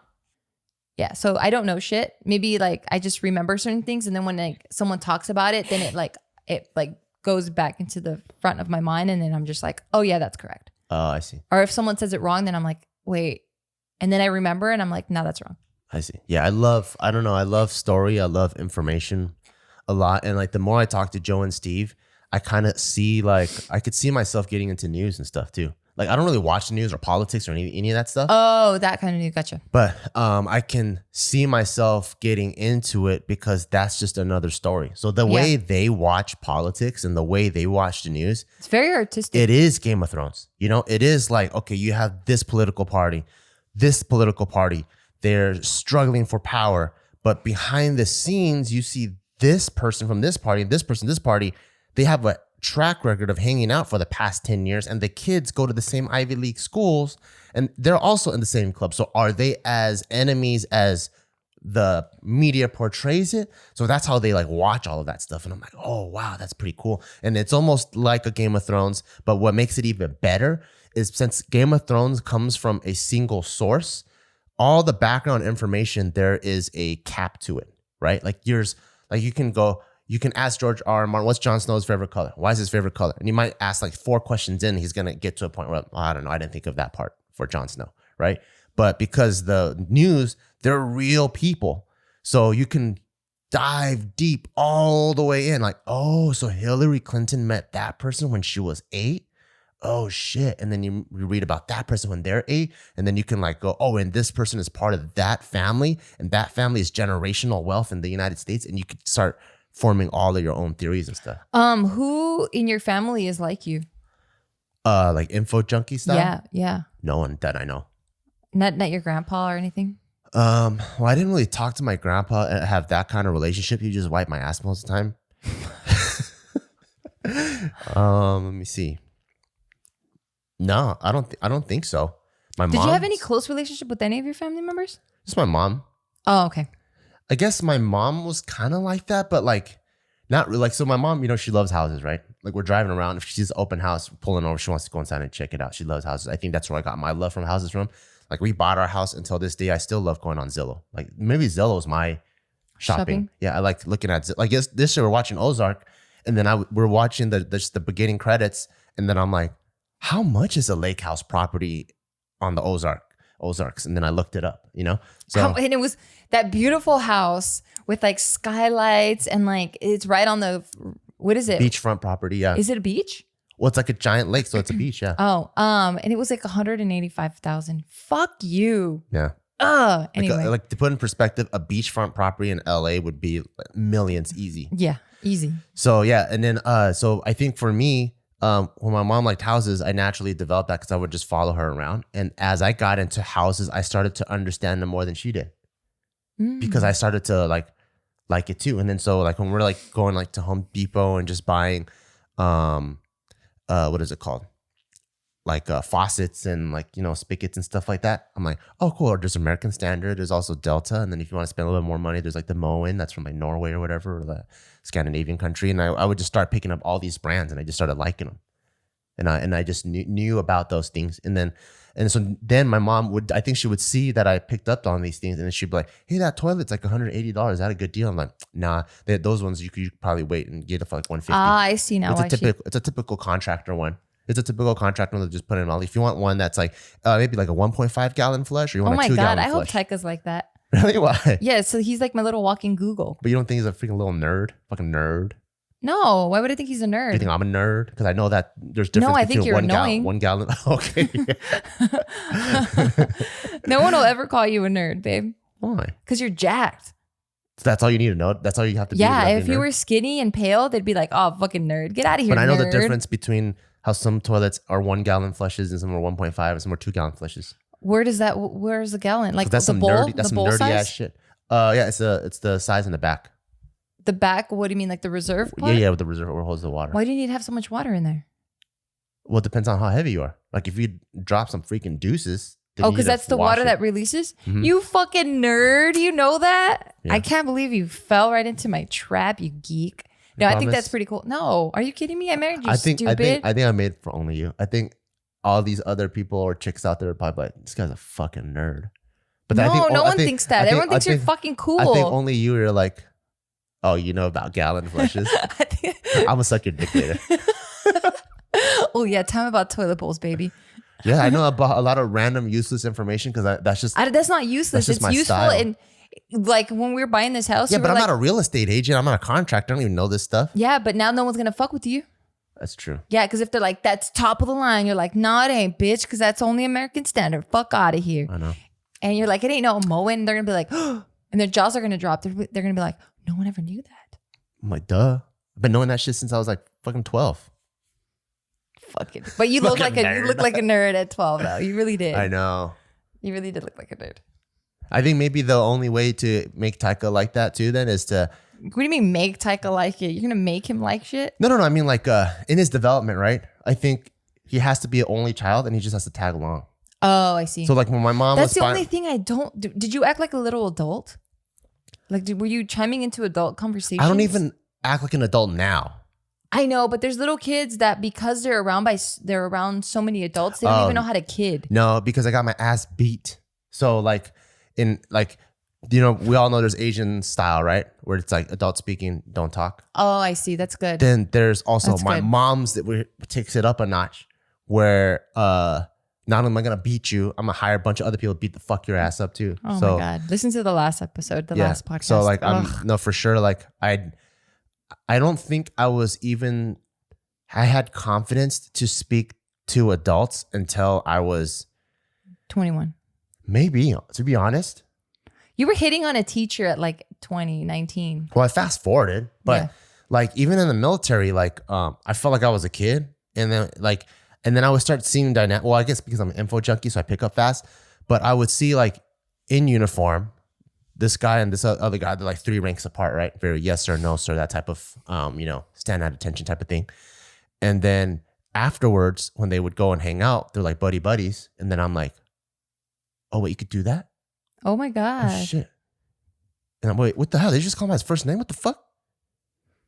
Yeah, so I don't know shit. Maybe like I just remember certain things, and then when like someone talks about it, then it goes back into the front of my mind, and then I'm just like, oh yeah, that's correct. Oh, I see. Or if someone says it wrong, then I'm like, wait. And then I remember and I'm like, no, that's wrong. I see. Yeah, I love story. I love information a lot. And like the more I talk to Joe and Steve, I kind of see like, I could see myself getting into news and stuff too. Like I don't really watch the news or politics or any of that stuff. Oh, that kind of news. Gotcha. But I can see myself getting into it because that's just another story. So the way they watch politics and the way they watch the news, it's very artistic. It is Game of Thrones. You know, it is like, okay, you have this political party, they're struggling for power. But behind the scenes, you see this person from this party, this person, this party, they have a track record of hanging out for the past 10 years, and the kids go to the same Ivy League schools and they're also in the same club. So are they as enemies as the media portrays it? So that's how they like watch all of that stuff. And I'm like, oh wow, that's pretty cool. And it's almost like a Game of Thrones, but what makes it even better is since Game of Thrones comes from a single source, all the background information, there is a cap to it, right? Like yours, like you can ask George R. R. Martin, what's Jon Snow's favorite color? Why is his favorite color? And you might ask like 4 questions in, he's going to get to a point where, I don't know, I didn't think of that part for Jon Snow, right? But because the news, they're real people. So you can dive deep all the way in. Like, oh, so Hillary Clinton met that person when she was 8? Oh shit. And then you read about that person when they're 8. And then you can like go, oh, and this person is part of that family. And that family is generational wealth in the United States. And you could start forming all of your own theories and stuff. Who in your family is like you? Like info junkie style? Yeah. No one that I know. Not your grandpa or anything? Well, I didn't really talk to my grandpa and have that kind of relationship. He just wiped my ass most of the time. Let me see. No, I don't think so. Did you have any close relationship with any of your family members? Just my mom. Oh, okay. I guess my mom was kind of like that, but like not really. Like, so my mom, she loves houses, right? Like, we're driving around. If she sees an open house, pulling over, she wants to go inside and check it out. She loves houses. I think that's where I got my love from houses from. Like, we bought our house until this day. I still love going on Zillow. Like, maybe Zillow is my shopping. Yeah, I like looking at like this year we're watching Ozark, and then we're watching the beginning credits, and then I'm like, how much is a lake house property on the Ozarks? And then I looked it up, So And it was that beautiful house with like skylights and like it's right on the, what is it? Beachfront property, yeah. Is it a beach? Well, it's like a giant lake, so it's a beach, yeah. Oh, and it was like 185,000. Fuck you. Yeah. Anyway. Like to put in perspective, a beachfront property in LA would be millions easy. Yeah, easy. So yeah, and then so I think for me, when my mom liked houses, I naturally developed that because I would just follow her around. And as I got into houses, I started to understand them more than she did. Because I started to like it too. And then so like when we're like going like to Home Depot and just buying what is it called? Like faucets and like, spigots and stuff like that. I'm like, oh, cool. Or there's American Standard. There's also Delta. And then if you want to spend a little bit more money, there's like the Moen. That's from like Norway or whatever, or the Scandinavian country. And I would just start picking up all these brands and I just started liking them. And I just knew about those things. And so then my mom I think she would see that I picked up on these things and then she'd be like, hey, that toilet's like $180. Is that a good deal? I'm like, nah, those ones you could probably wait and get it for like $150. I see now. It's a typical contractor one. It's a typical contractor one that just put in all. If you want one that's like maybe like a 1.5 gallon flush or you want a 2 gallon flush. I hope Tyka's like that. Really? Why? Yeah, so he's like my little walking Google. But you don't think he's a freaking little nerd? Fucking nerd? No, why would I think he's a nerd? Do you think I'm a nerd? Because I know that there's difference I think between you're annoying. 1 gallon. Okay. No one will ever call you a nerd, babe. Why? Because you're jacked. So that's all you need to know? That's all you have to do? Yeah, if you were skinny and pale, they'd be like, oh, fucking nerd. Get out of here, But I know nerd. the difference between how some toilets are 1 gallon flushes and some are 1.5 and some are 2 gallon flushes. Where's the gallon? Like that's the some bowl? nerdy, that's the some bowl nerdy size? ass shit. Yeah, it's the size in the back. The back, what do you mean? Like the reserve part? Yeah, with the reserve where holds the water. Why do you need to have so much water in there? Well, it depends on how heavy you are. Like if you drop some freaking deuces. Oh, because that's the water that releases? Mm-hmm. You fucking nerd. You know that? Yeah. I can't believe you fell right into my trap, you geek. No, I think that's pretty cool. No, are you kidding me? I married you, stupid. I think I made it for only you. I think all these other people or chicks out there are probably like, this guy's a fucking nerd. But no one thinks that. Everyone thinks you're fucking cool. I think only you are like, oh, you know about gallon flushes? I'm going to suck your dick later. Oh, yeah. Tell me about toilet bowls, baby. Yeah, I know about a lot of random useless information because that's not useless. It's useful. Style. And like when we were buying this house. Yeah, but I'm not a real estate agent. I'm not a contractor. I don't even know this stuff. Yeah, but now no one's going to fuck with you. That's true. Yeah, because if they're like, that's top of the line, you're like, no, it ain't, bitch, because that's only American Standard. Fuck out of here. I know. And you're like, it ain't no Moen. They're going to be like, oh, and their jaws are going to drop. They're going to be like, no one ever knew that. I'm like, duh. I've been knowing that shit since I was like fucking 12. Fucking. But you look like a nerd at 12 though. You really did. I know. You really did look like a nerd. I think maybe the only way to make Tyka like that too then is to. What do you mean make Tyka like it? You're gonna make him like shit? No. I mean like in his development, right? I think he has to be an only child and he just has to tag along. Oh, I see. So like when my mom That's the only thing I don't do. Did you act like a little adult? Like were you chiming into adult conversations? I don't even act like an adult now. I know, but there's little kids that because they're around so many adults, they don't even know how to kid. No, because I got my ass beat. So like we all know there's Asian style, right? Where it's like adult speaking, don't talk. Oh, I see. That's good. Then there's also my mom's that takes it up a notch where not only am I going to beat you, I'm going to hire a bunch of other people to beat the fuck your ass up too. Oh my God. Listen to the last episode, last podcast. So like, for sure. Like I don't think I had confidence to speak to adults until I was 21. Maybe, to be honest. You were hitting on a teacher at like 19. Well, I fast forwarded, but like even in the military, like I felt like I was a kid, and then I would start seeing dynamic. Well, I guess because I'm an info junkie, so I pick up fast. But I would see like in uniform. This guy and this other guy, they're like 3 ranks apart, right? Very yes sir, no sir, that type of, stand at attention type of thing. And then afterwards, when they would go and hang out, they're like buddies. And then I'm like, oh, wait, you could do that? Oh my Oh, God. shit. And I'm wait, what the hell? They just call him by his first name? What the fuck?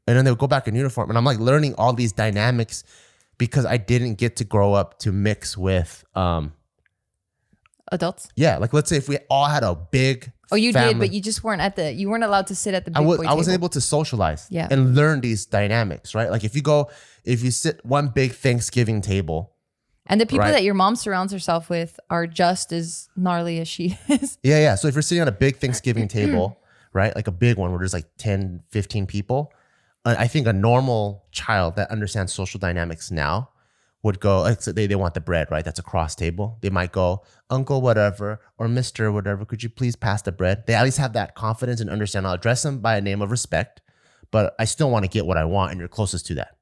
And then they would go back in uniform. And I'm like learning all these dynamics because I didn't get to grow up to mix with Adults? yeah, like let's say if we all had a big Oh, you family, did, but you just weren't you weren't allowed to sit at the big I boy table. wasn't able to socialize Yeah. and learn these dynamics, right? Like if you sit one big Thanksgiving table. And the people Right. that your mom surrounds herself with are just as gnarly as she is. Yeah. So if you're sitting on a big Thanksgiving table, right? Like a big one where there's like 10, 15 people, I think a normal child that understands social dynamics now would go, like, so they want the bread, right? That's a cross table. They might go, Uncle whatever, or Mr. whatever, could you please pass the bread? They at least have that confidence and understand I'll address them by a name of respect, but I still want to get what I want and you're closest to that.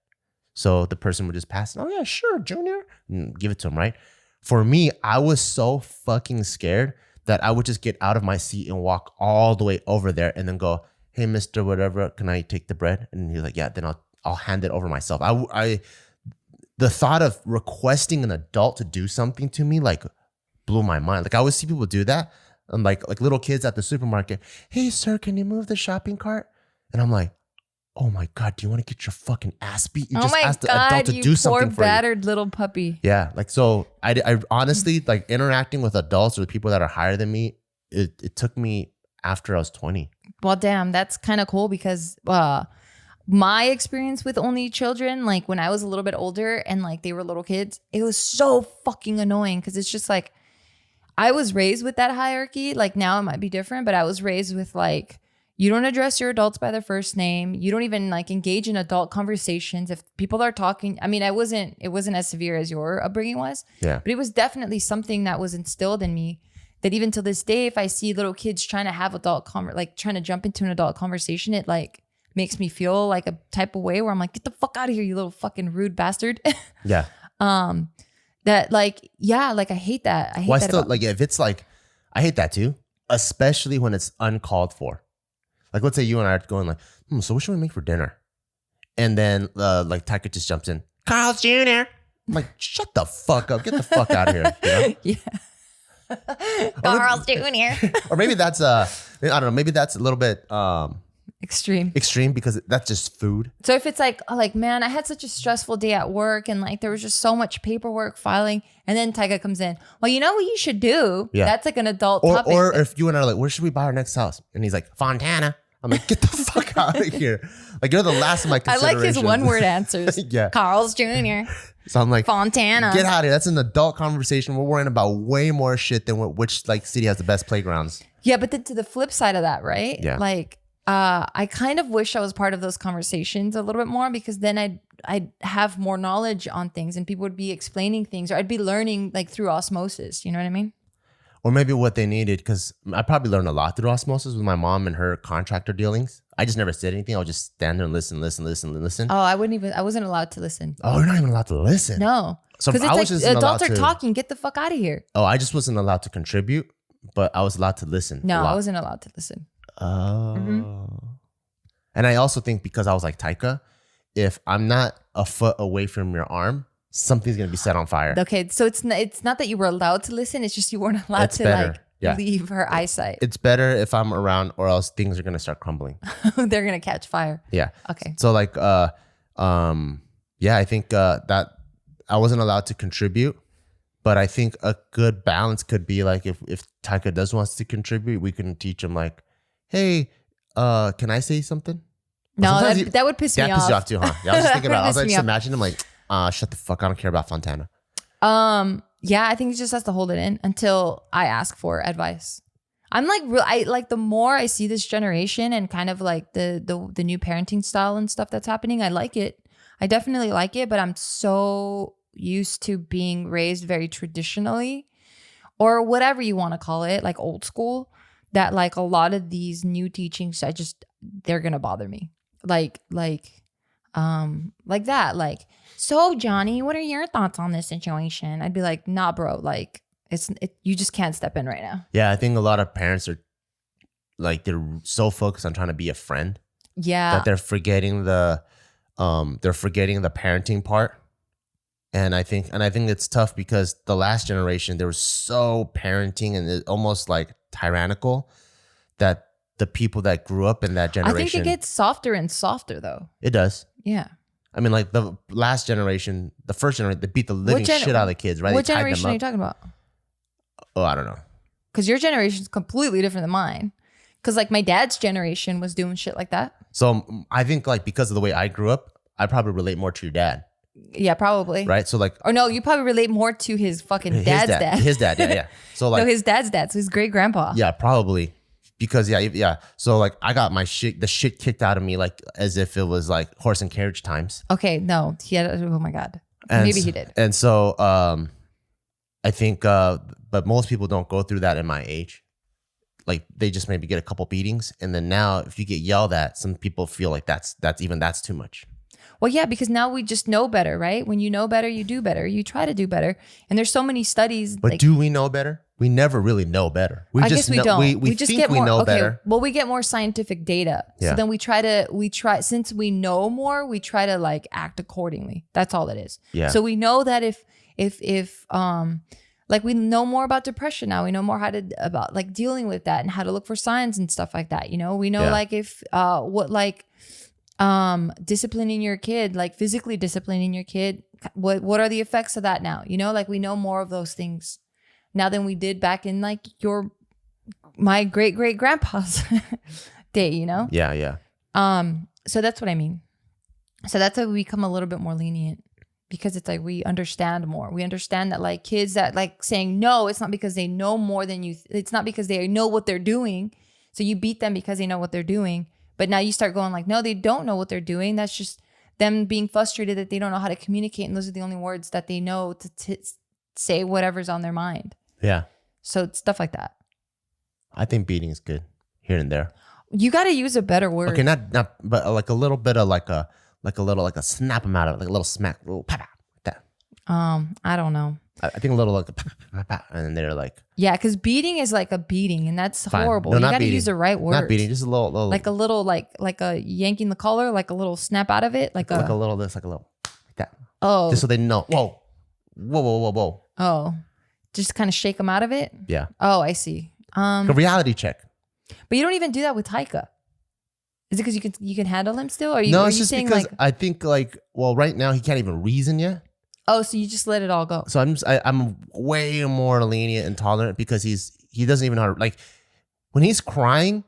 So the person would just pass, oh yeah, sure, Junior, and give it to him, right? For me, I was so fucking scared that I would just get out of my seat and walk all the way over there and then go, hey, Mr. whatever, can I take the bread? And he's like, yeah, then I'll hand it over myself. The thought of requesting an adult to do something to me like blew my mind. Like I would see people do that. And like little kids at the supermarket, hey sir, can you move the shopping cart? And I'm like, oh my God, do you want to get your fucking ass beat? You just asked the adult to do something for you. Poor battered little puppy. Yeah, like so I honestly like interacting with adults or the people that are higher than me, it took me after I was 20. Well, damn, that's kind of cool because my experience with only children, like when I was a little bit older and like they were little kids, it was so fucking annoying because it's just like I was raised with that hierarchy. Like now it might be different, but I was raised with like, you don't address your adults by their first name. You don't even like engage in adult conversations. If people are talking, I mean, it wasn't as severe as your upbringing was, but it was definitely something that was instilled in me that even to this day, if I see little kids trying to have trying to jump into an adult conversation, it like makes me feel like a type of way where I'm like, get the fuck out of here, you little fucking rude bastard. Yeah. That like, yeah, like I hate that. I hate that. Still, like if it's like, I hate that too, especially when it's uncalled for. Like let's say you and I are going like, so what should we make for dinner? And then like Tyka just jumps in, Carl's Jr. I'm like, shut the fuck up, get the fuck out of here. You know? Yeah. Carl's Jr. Or maybe that's I don't know, maybe that's a little bit extreme because that's just food. So if it's like man, I had such a stressful day at work and like there was just so much paperwork filing, and then Tyga comes in, well, you know what you should do? Yeah. That's like an adult topic. Or if you and I are like, where should we buy our next house? And he's like, Fontana. I'm like, get the fuck out of here. Like you're the last of my considerations. I like his one word answers. Yeah. Carl's Jr. So I'm like, Fontana. Get out of here. That's an adult conversation. We're worrying about way more shit than which like city has the best playgrounds. Yeah, but then to the flip side of that, right? Yeah. Like I kind of wish I was part of those conversations a little bit more because then I'd have more knowledge on things and people would be explaining things, or I'd be learning like through osmosis. You know what I mean? Or maybe what they needed, because I probably learned a lot through osmosis with my mom and her contractor dealings. I just never said anything. I would just stand there and listen. Oh, I wasn't allowed to listen. Oh, you're not even allowed to listen? No. So because I was like just adults are talking, get the fuck out of here. Oh, I just wasn't allowed to contribute, but I was allowed to listen. No, I wasn't allowed to listen. Oh. Mm-hmm. And I also think because I was like Tyka, if I'm not a foot away from your arm, something's gonna be set on fire. Okay, so it's not that you were allowed to listen, it's just you weren't allowed to leave her eyeside. It's better if I'm around, or else things are gonna start crumbling. They're gonna catch fire. Yeah. Okay. So like I think that I wasn't allowed to contribute, but I think a good balance could be like if Tyka does wants to contribute, we can teach him like, hey, can I say something? No, that would piss me off. That pisses you off too, huh? Yeah, I was just thinking about it. I was like, just imagine him like, shut the fuck, I don't care about Fontana. Yeah, I think he just has to hold it in until I ask for advice. I'm like, the more I see this generation and kind of like the new parenting style and stuff that's happening, I like it. I definitely like it, but I'm so used to being raised very traditionally, or whatever you want to call it, like old school, that like a lot of these new teachings, they're gonna bother me. Like that. Like, so Johnny, what are your thoughts on this situation? I'd be like, nah, bro. Like, You just can't step in right now. Yeah, I think a lot of parents are like they're so focused on trying to be a friend Yeah. that they're forgetting the parenting part. And I think it's tough because the last generation, they were so parenting and it almost like tyrannical that the people that grew up in that generation. I think it gets softer and softer though. It does. Yeah. I mean, like the last generation, the first generation, they beat the living shit out of the kids, right? What They tied them generation are you up. talking about? Oh, I don't know. Because your generation is completely different than mine. Because like my dad's generation was doing shit like that. So I think like because of the way I grew up, I probably relate more to your dad, Yeah, probably. right? So like, Or no, you probably relate more to his fucking dad's dad. His dad, yeah. So like, No, his dad's dad. So his great grandpa. yeah, probably because yeah. So like, I got the shit kicked out of me like as if it was like horse and carriage times. Okay, no, he had. Oh my god, And maybe he did. And so I think, but most people don't go through that in my age. Like they just maybe get a couple beatings, and then now if you get yelled at, some people feel like that's too much. Well, yeah, because now we just know better, right? When you know better, you do better. You try to do better, and there's so many studies. But like, do we know better? We never really know better. I guess we don't. We just think get we more. know Okay, better. well, we get more scientific data. Yeah. So then we try since we know more, we try to like act accordingly. That's all it is. Yeah. So we know that if like we know more about depression now, we know more about like dealing with that and how to look for signs and stuff like that. You know, we know like if disciplining your kid, like physically disciplining your kid, what are the effects of that now? You know, like we know more of those things now than we did back in like my great grandpa's day, you know? Yeah. So that's what I mean. So that's why we become a little bit more lenient, because it's like we understand more. We understand that like kids that like saying no, it's not because they know more than you. It's not because they know what they're doing. So you beat them because they know what they're doing. But now you start going like, no, they don't know what they're doing. That's just them being frustrated that they don't know how to communicate. And those are the only words that they know to say whatever's on their mind. Yeah. So it's stuff like that. I think beating is good here and there. You got to use a better word. Okay, not, but like a little bit of like a snap them out of it, like a little smack, little pa, like that. I don't know. I think a little like and then they're like, yeah, because beating is like a beating, and that's fine. horrible. No, you not got to beating. use the right word. Not beating, just a little like a little like a yanking the collar, like a little snap out of it, like a little this, like a little like that. Oh, Just so they know. Whoa. Oh, just kind of shake them out of it. Yeah. Oh, I see. A reality check. But you don't even do that with Taika. Is it because you can handle him still? Or are you, No, are it's you just saying because like, I think like, well, right now he can't even reason yet. oh, so you just let it all go? So I'm way more lenient and tolerant because he doesn't even know how to, like when he's crying,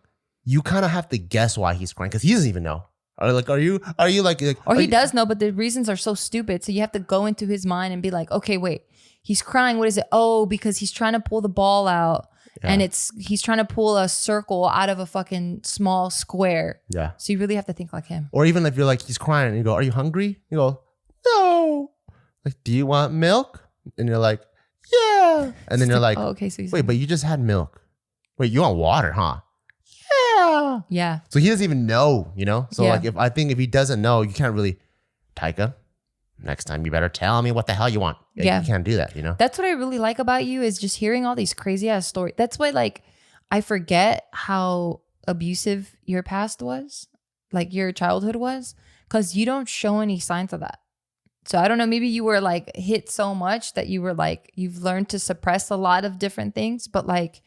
you kind of have to guess why he's crying because he doesn't even know. Are you like Or he does know, but the reasons are so stupid. So you have to go into his mind and be like, okay, wait, he's crying. What is it? Oh, because he's trying to pull the ball out. Yeah. And he's trying to pull a circle out of a fucking small square. Yeah. So you really have to think like him. Or even if you're like, he's crying and you go, are you hungry? You go, no. Like, do you want milk? And you're like, yeah. And then you're like, oh, okay, so wait, but you just had milk. Wait, you want water, huh? Yeah. Yeah. So he doesn't even know, you know? So Yeah. like, if he doesn't know, you can't really, Taika, next time you better tell me what the hell you want. Yeah. You can't do that, you know? That's what I really like about you is just hearing all these crazy ass stories. That's why like I forget how abusive your past was, like your childhood was, because you don't show any signs of that. So I don't know, maybe you were like hit so much that you were like, you've learned to suppress a lot of different things, but like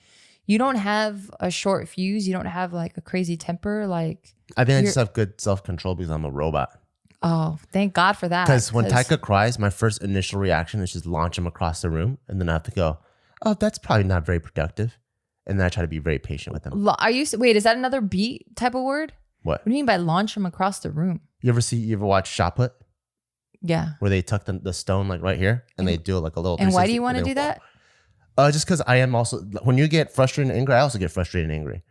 you don't have a short fuse. You don't have like a crazy temper. Like I think I just have good self-control because I'm a robot. Oh, thank God for that. Because when Taika cries, my first initial reaction is just launch him across the room. And then I have to go, oh, that's probably not very productive. And then I try to be very patient with him. Wait, is that another beat type of word? What? What do you mean by launch him across the room? You ever watch Shot Put? Yeah. Where they tuck the stone like right here and they do like a little. And why do you want to do that? Just because I am also, when you get frustrated and angry, I also get frustrated and angry.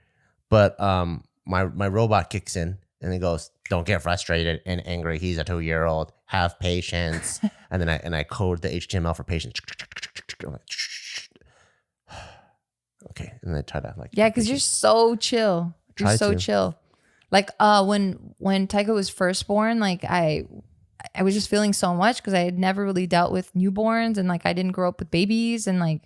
But my robot kicks in and it goes, don't get frustrated and angry. He's a 2-year-old. Have patience. and then I code the HTML for patience. Okay. And then I try to like. Yeah, because you're so chill. You're so chill. Like when Taika was first born, like I was just feeling so much because I had never really dealt with newborns and like I didn't grow up with babies and like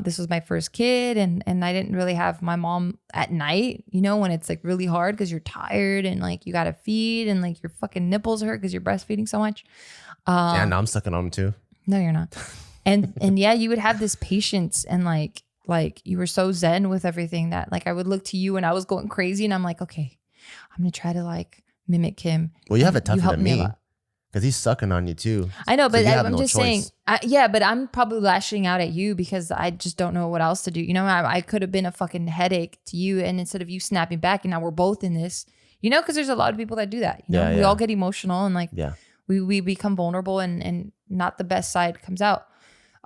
This was my first kid, and I didn't really have my mom at night, you know, when it's like really hard because you're tired and like you gotta feed and like your fucking nipples hurt because you're breastfeeding so much. Yeah, now I'm sucking on them too. No, you're not. And yeah, you would have this patience and like you were so zen with everything that like I would look to you and I was going crazy and I'm like, okay, I'm gonna try to like mimic him. Well, you have it tougher helped than me a me lot. because he's sucking on you too. I know, but you have I'm no just choice. saying, yeah, but I'm probably lashing out at you because I just don't know what else to do. You know, I could have been a fucking headache to you, and instead of you snapping back, and now we're both in this, you know, because there's a lot of people that do that. You know, we all get emotional and like we become vulnerable, and not the best side comes out.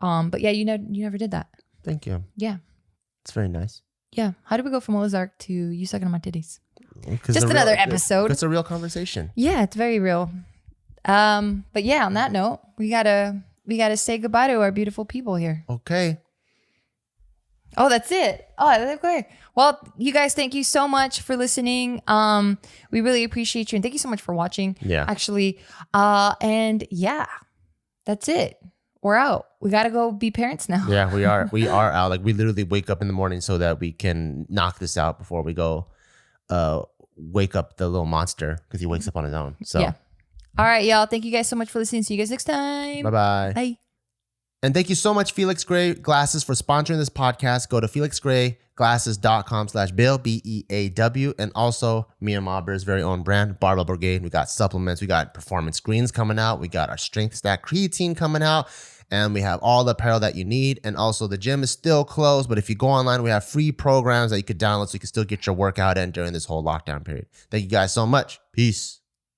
But yeah, you never did that. Thank you. Yeah, it's very nice. Yeah, how did we go from Ozark to you sucking on my titties? Just another episode. It's a real conversation. Yeah, it's very real. But yeah, on that note, we gotta say goodbye to our beautiful people here. Okay. Oh, that's it. Oh, okay. Well, you guys, thank you so much for listening. We really appreciate you, and thank you so much for watching. Yeah. Actually, and yeah, that's it. We're out. We gotta go be parents now. Yeah, we are. We are out. Like we literally wake up in the morning so that we can knock this out before we go. Wake up the little monster because he wakes up on his own. So yeah. All right, y'all. Thank you guys so much for listening. See you guys next time. Bye-bye. Bye. And thank you so much, Felix Gray Glasses, for sponsoring this podcast. Go to felixgrayglasses.com/Bill, BEAW. And also me and Mauber's very own brand, Barbell Brigade. We got supplements. We got performance greens coming out. We got our Strength Stack creatine coming out. And we have all the apparel that you need. And also the gym is still closed. But if you go online, we have free programs that you could download so you can still get your workout in during this whole lockdown period. Thank you guys so much. Peace.